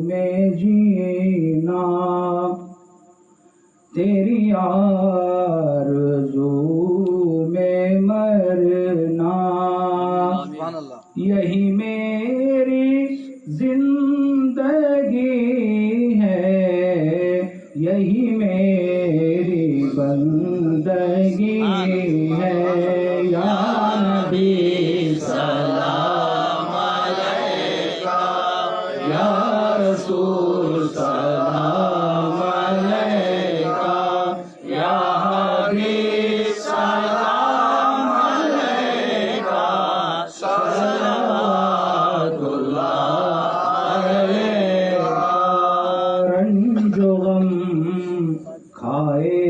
میں جینا، تیری آرزو میں مرنا، سبحان اللہ یہی میری زندگی ہے، یہی میری بندگی ہے، یا نبی سلام علیکہ، یا رسول سلام علیکہ، یا حبیب سلام علیکہ، صلوات اللہ علیکہ۔ رنج و غم کھائے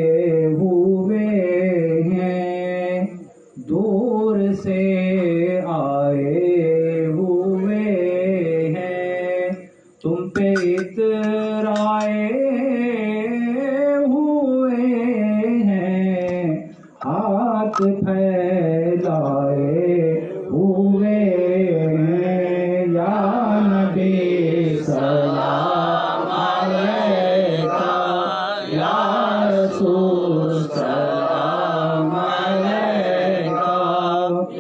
ہوئے ہیں، دور سے آئے ہوئے ہیں، تم پہ اترائے ہوئے ہیں، ہاتھ پھیلائے ہوئے ہیں، یا نبی سلام علیکہ، یا رسول سلام علیکہ،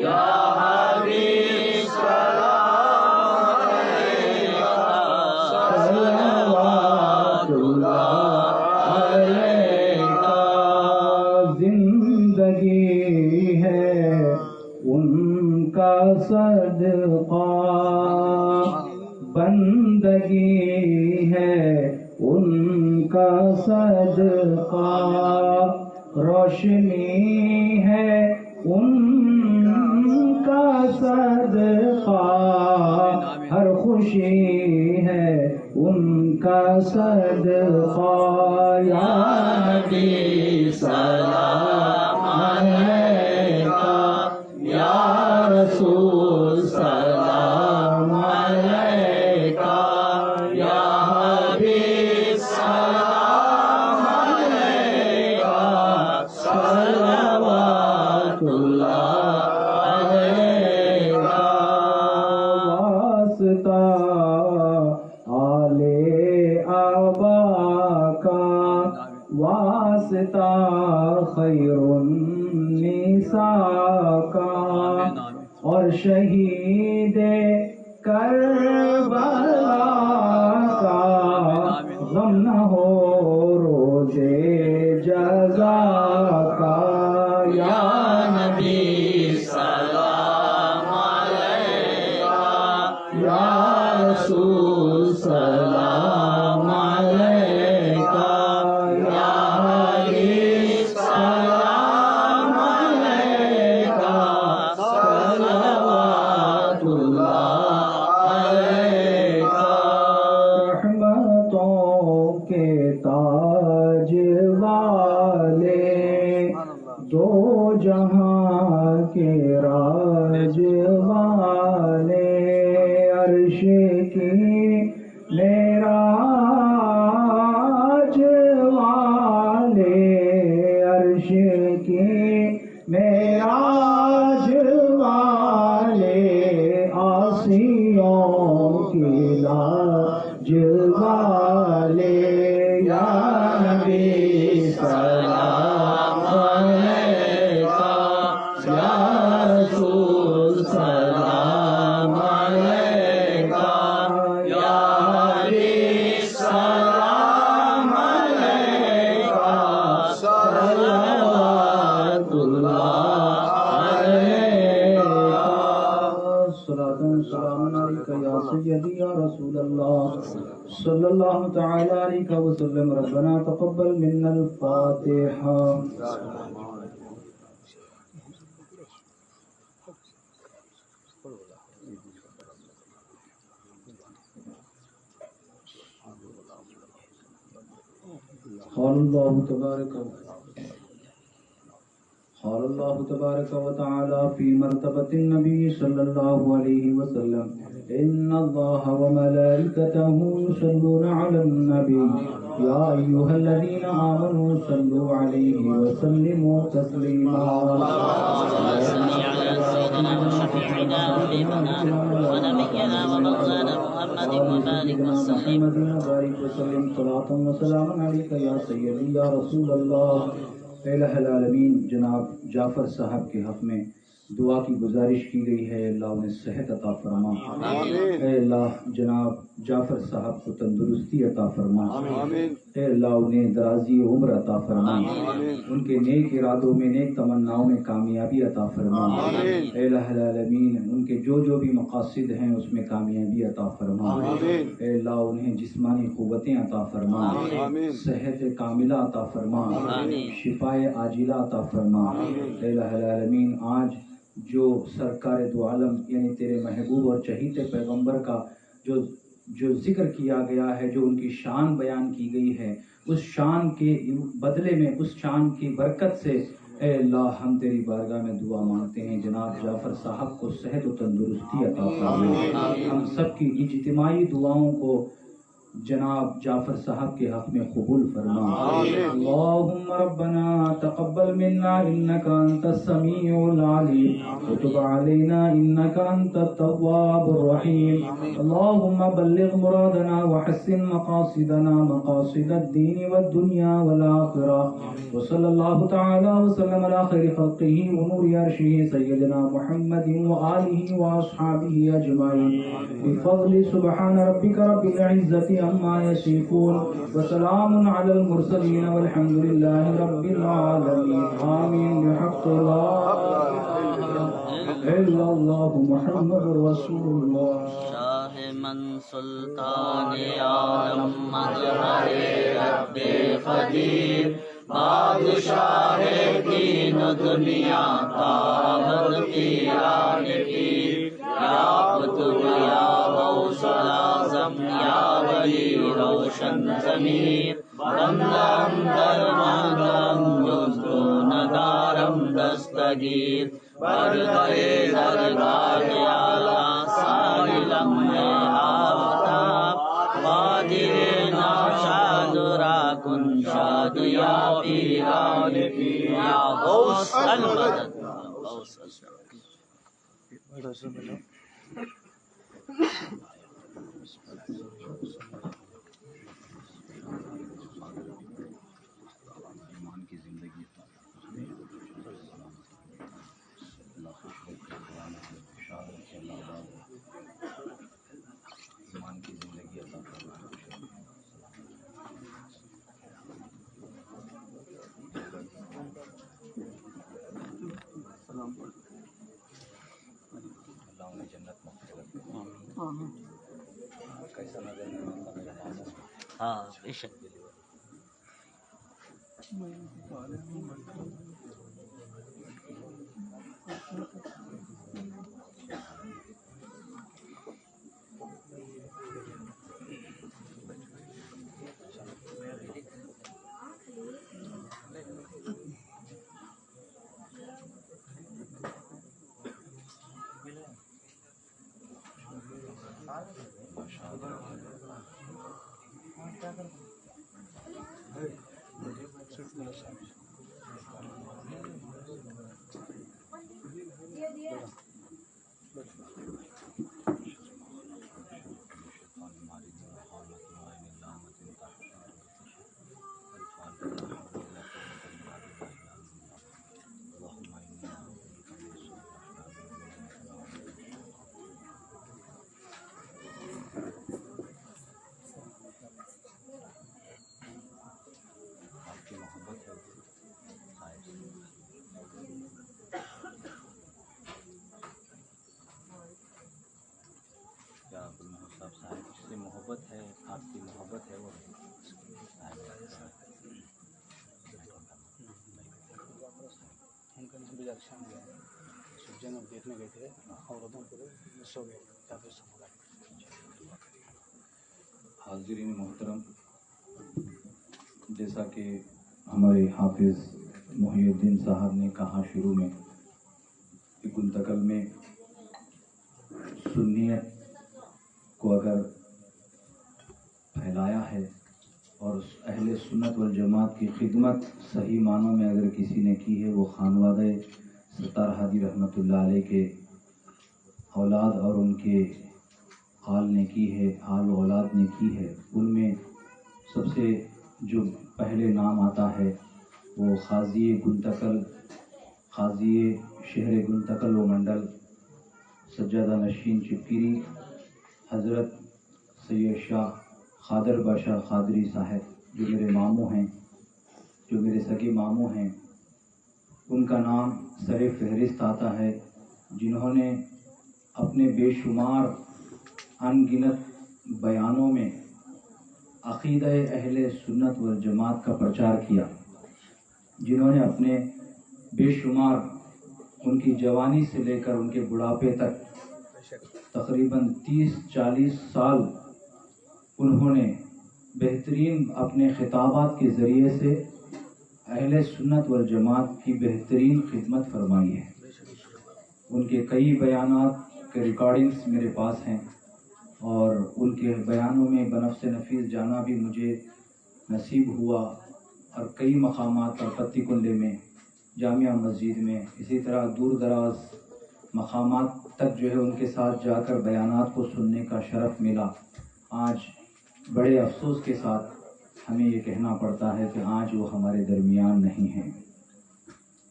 یا حبیب سلام علیکہ، صلوات اللہ علیکہ۔ زندگی ہے ان کا صدقہ، بندگی ہے ان کا صدقہ، روشنی ہے ان کا صدقہ، ہر خوشی ہے ان کا صدقہ، یا نبی سلام علیکہ، یا رسول سلام علیکہ، یا حبیب سلام علیکہ، صلوات اللہ علیکہ۔ واسطہ آل آبا کا، واسطہ خیر النساء کا، اور شہید کربلا کا، غم نہ ہو روزے جزا کا، یا نبی سلام علیکہ، یا رسول سلام علیکہ، یا حبیب سلام علیکہ، صلوات اللہ علیکہ۔ رحمتوں کے تاج والے، دو جہاں کے راج والے، عرش کی معراج والے، عرش کی معراج والے، آسیوں کی لاج والے، یا نبی سلام علیکہ، یا رسول سلام علیکہ، یا حبیب سلام علیکہ، صلوات اللہ علیکہ۔ صلاۃ و سلام علیکہ یا رسول الله صلى الله تعالى عليك وسلم. ربنا تقبل منا الفاتحة. قال الله تبارك وتعالى في مرتبة النبي صلى الله عليه وسلم: إن الله وملائكته يصلون على النبي يا أيها الذين آمنوا صلوا عليه وسلموا تسليما. صل على سيدنا وشفيعنا وحبيبنا ونبينا ومولانا محمد وبارك وسلم. وبارك وسلم. صلاة وسلام عليك يا سيدي يا رسول الله. الہ العالمین جناب جعفر صاحب کے حق میں دعا کی گزارش کی گئی ہے. اللہ انہیں صحت عطا فرما. اے اللہ جناب جعفر صاحب کو تندرستی عطا فرما. اے اللہ انہیں درازی عمر عطا فرما. ان کے نیک ارادوں میں نیک تمناؤں میں کامیابی عطا فرما. اے الہ العالمین ان کے جو بھی مقاصد ہیں اس میں کامیابی عطا فرما. اے اللہ انہیں جسمانی قوتیں عطا فرما. صحت کاملہ عطا فرما. شفائے عاجلہ عطا فرما. اے الہ العالمین آج جو سرکار دو عالم یعنی تیرے محبوب اور چہیتے پیغمبر کا جو ذکر کیا گیا ہے، جو ان کی شان بیان کی گئی ہے، اس شان کے بدلے میں، اس شان کی برکت سے اے اللہ ہم تیری بارگاہ میں دعا مانگتے ہیں. جناب جعفر صاحب کو صحت و تندرستی عطا فرما. ہم سب کی اجتماعی دعاؤں کو جناب جعفر صاحب کے حق میں قبول فرما. اللہم ربنا تقبل منا انك انت السميع العليم وتب علينا انك انت التواب الرحيم. اللهم بلغ مرادنا وحسن مقاصدنا مقاصد الدين والدنيا والآخرة. وصلى الله تعالى وسلم على خير خلقه ونور عرشه سيدنا محمد وآله وأصحابه أجمعين بفضل سبحان ربك رب العزة عما يصفون وسلام على المرسلين والحمد لله رب العالمين. آمين بحق لا إله إلا الله محمد رسول الله. شاہ من سلطان عالم مظہر رب قدیر بادشاہ دین و دنیا تابد پیران پیر یا قطب یا غوث اعظم یا ولی روشن ضمیر بندم درماندم جزد و ندارم دستگیر بردر درگاہ اعلیٰ سائلم میں آفتاب قادر ناشاد را کن شاد یا پیران پیر یا غوث المدد غوث ہاں بے شک. حاضرین محترم، جیسا کہ ہمارے حافظ محی الدین صاحب نے کہا شروع میں کہ گنتکل میں سنیت کو اگر پھیلایا ہے اور اہل سنت والجماعت کی خدمت صحیح معنوں میں اگر کسی نے کی ہے، وہ خانوادہ ستار ہادی رحمۃ اللہ علیہ کے اولاد اور ان کے آل نے کی ہے، آل و اولاد نے کی ہے۔ ان میں سب سے جو پہلے نام آتا ہے وہ قاضی گنتکل، قاضی شہر گنتکل و منڈل سجادہ نشین چپکیری حضرت سید شاہ خادر باشا قادری صاحب، جو میرے ماموں ہیں، جو میرے سگے ماموں ہیں، ان کا نام سر فہرست آتا ہے، جنہوں نے اپنے بے شمار ان گنت بیانوں میں عقیدہ اہل سنت والجماعت کا پرچار کیا، جنہوں نے اپنے بے شمار ان کی جوانی سے لے کر ان کے بڑھاپے تک تقریباً 30-40 سال انہوں نے بہترین اپنے خطابات کے ذریعے سے اہل سنت والجماعت کی بہترین خدمت فرمائی ہے۔ ان کے کئی بیانات کے ریکارڈنگز میرے پاس ہیں، اور ان کے بیانوں میں بنفس نفیس جانا بھی مجھے نصیب ہوا، اور کئی مقامات پر پتی کنڈے میں، جامعہ مسجد میں، اسی طرح دور دراز مقامات تک جو ہے ان کے ساتھ جا کر بیانات کو سننے کا شرف ملا۔ آج بڑے افسوس کے ساتھ ہمیں یہ کہنا پڑتا ہے کہ آج وہ ہمارے درمیان نہیں ہیں۔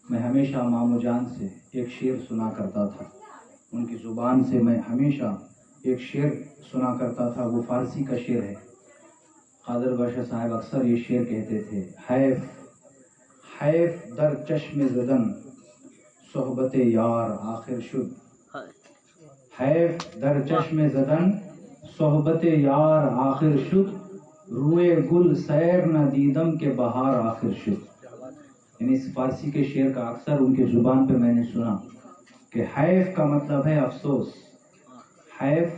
میں ہمیشہ مامو جان سے ایک شعر سنا کرتا تھا، ان کی زبان سے میں ہمیشہ ایک شعر سنا کرتا تھا، وہ فارسی کا شعر ہے۔ خادر باشا صاحب اکثر یہ شعر کہتے تھے، حیف در چشم زدن صحبت یار آخر شد، حیف در چشم زدن صحبت یار آخر شد، روئے گل سیر نہ دیدم کے بہار آخر شد۔ یعنی اس فارسی کے شعر کا اکثر ان کے زبان پہ میں نے سنا کہ حیف کا مطلب ہے افسوس، حیف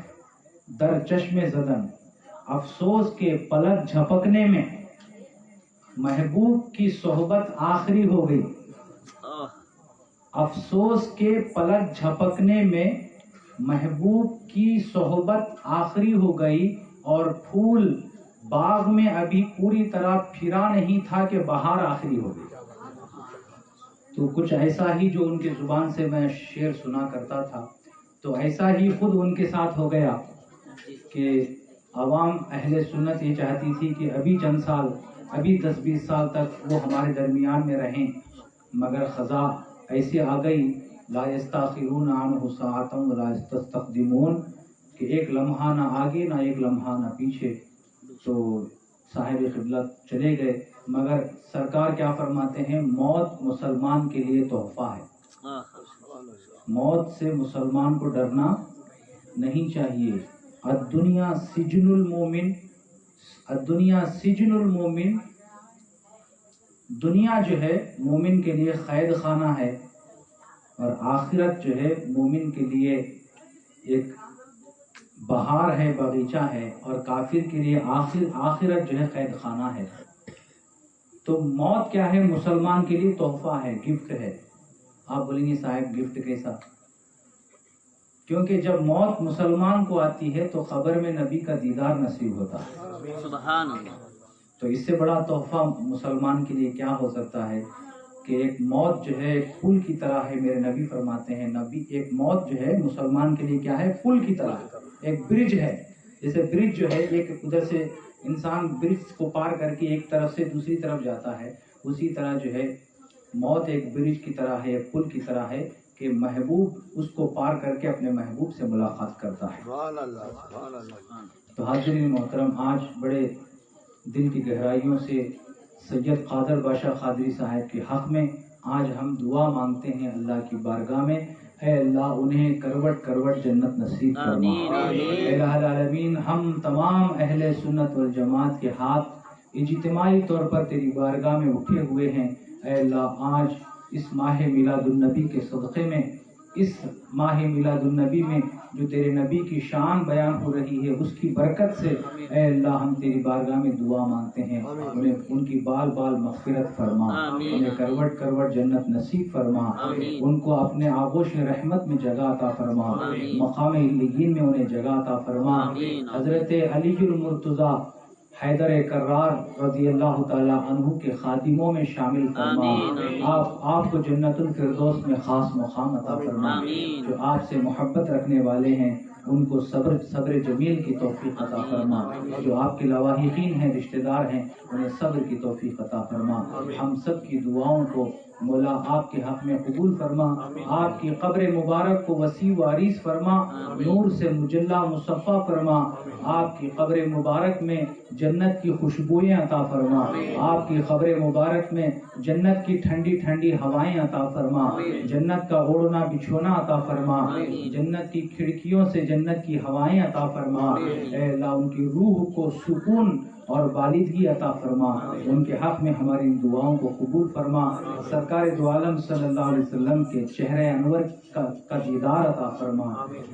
در چشم زدن، افسوس کے پلک جھپکنے میں محبوب کی صحبت آخری ہو گئی، افسوس کے پلک جھپکنے میں محبوب کی صحبت آخری ہو گئی، اور پھول باغ میں ابھی پوری طرح پھرا نہیں تھا کہ بہار آخری ہو گئی۔ تو کچھ ایسا ہی جو ان کے زبان سے میں شعر سنا کرتا تھا، تو ایسا ہی خود ان کے ساتھ ہو گیا کہ عوام اہل سنت یہ چاہتی تھی کہ ابھی چند سال، ابھی 10-20 سال تک وہ ہمارے درمیان میں رہیں، مگر قضا ایسے آ گئی، لا یستاخرون عنہ ساعۃ ولا یستقدمون، کہ ایک لمحہ نہ آگے نہ ایک لمحہ نہ پیچھے۔ تو صاحب قبلہ چلے گئے، مگر سرکار کیا فرماتے ہیں، موت مسلمان کے لیے تحفہ ہے، موت سے مسلمان کو ڈرنا نہیں چاہیے۔ الدنیا سجن المومن، الدنیا سجن المومن، دنیا جو ہے مومن کے لیے قید خانہ ہے، اور آخرت جو ہے مومن کے لیے ایک بہار ہے، باغیچہ ہے، اور کافر کے لیے آخرت جو ہے قید خانہ ہے۔ تو موت کیا ہے، مسلمان کے لیے تحفہ ہے، گفٹ ہے۔ آپ بولیں گے صاحب گفٹ کیسا؟ کیونکہ جب موت مسلمان کو آتی ہے تو قبر میں نبی کا دیدار نصیب ہوتا ہے۔ سبحان اللہ۔ تو اس سے بڑا تحفہ مسلمان کے لیے کیا ہو سکتا ہے کہ ایک موت جو ہے ایک پل کی طرح ہے، میرے نبی فرماتے ہیں، نبی ایک موت جو ہے مسلمان کے لیے کیا ہے، پل کی طرح، ایک برج ہے۔ جیسے برج جو ہے ایک ادھر سے انسان برج کو پار کر کے ایک طرف سے دوسری طرف جاتا ہے، اسی طرح جو ہے موت ایک برج کی طرح ہے، ایک پل کی طرح ہے کہ محبوب اس کو پار کر کے اپنے محبوب سے ملاقات کرتا ہے۔ تو حاضرین محترم، آج بڑے دل کی گہرائیوں سے سید قادر باشا قادری صاحب کے حق میں آج ہم دعا مانگتے ہیں اللہ کی بارگاہ میں، اے اللہ انہیں کروٹ کروٹ جنت نصیب فرما۔ اے الہ العالمین، ہم تمام اہل سنت والجماعت کے ہاتھ اجتماعی طور پر تیری بارگاہ میں اٹھے ہوئے ہیں۔ اے اللہ آج اس ماہ میلاد النبی کے صدقے میں اس ماہ میلاد النبی میں جو تیرے نبی کی شان بیان ہو رہی ہے اس کی برکت سے اے اللہ ہم تیری بارگاہ میں دعا مانگتے ہیں، انہیں ان کی بال بال مغفرت فرما، انہیں کروٹ کروٹ جنت نصیب فرما، ان کو اپنے آغوش رحمت میں جگہ عطا فرما، مقام علیین میں انہیں جگہ عطا فرما، حضرت علی المرتضیٰ حیدر کرار رضی اللہ تعالی عنہ کے خادموں میں شامل فرما، آپ کو جنت الفردوس میں خاص مقام عطا فرما، جو آپ سے محبت رکھنے والے ہیں ان کو صبر جمیل کی توفیق عطا فرما، جو آپ کے لواحقین ہیں رشتہ دار ہیں انہیں صبر کی توفیق عطا فرما، ہم سب کی دعاؤں کو مولا آپ کے حق میں قبول فرما، آپ کی قبر مبارک کو وسیع و عریض فرما، نور سے مجلہ مصفہ فرما، آپ کی قبر مبارک میں جنت کی خوشبوئیں عطا فرما، آپ کی قبر مبارک میں جنت کی ٹھنڈی ٹھنڈی ہوائیں عطا فرما، جنت کا اوڑھنا بچھونا عطا فرما، جنت کی کھڑکیوں سے جنت کی ہوائیں عطا فرما، اے اللہ ان کی روح کو سکون اور بالدگی عطا فرما، ان کے حق میں ہماری دعاؤں کو قبول فرما، سرکار دو عالم صلی اللہ علیہ وسلم کے چہرے انور کا دیدار عطا فرما،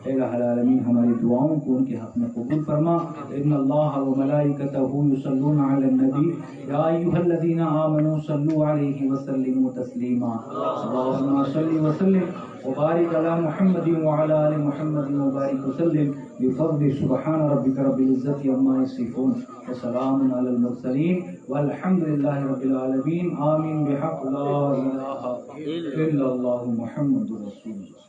اے الہ العالمین ہماری دعاؤں کو ان کے حق میں قبول فرما، ان اللہ و ملائکتہ یصلون علی النبی یا ایھا الذین آمنوا صلوا علیہ وسلموا تسلیما، اللہم صل وسلم وبارک علی محمد وعلی آل محمد وبارک وسلم بفضل سبحان ربک رب العزت عما یصفون وسلام علی المرسلین والحمد للہ رب العالمین، آمین بحق لا الہ الا اللہ محمد رسول اللہ۔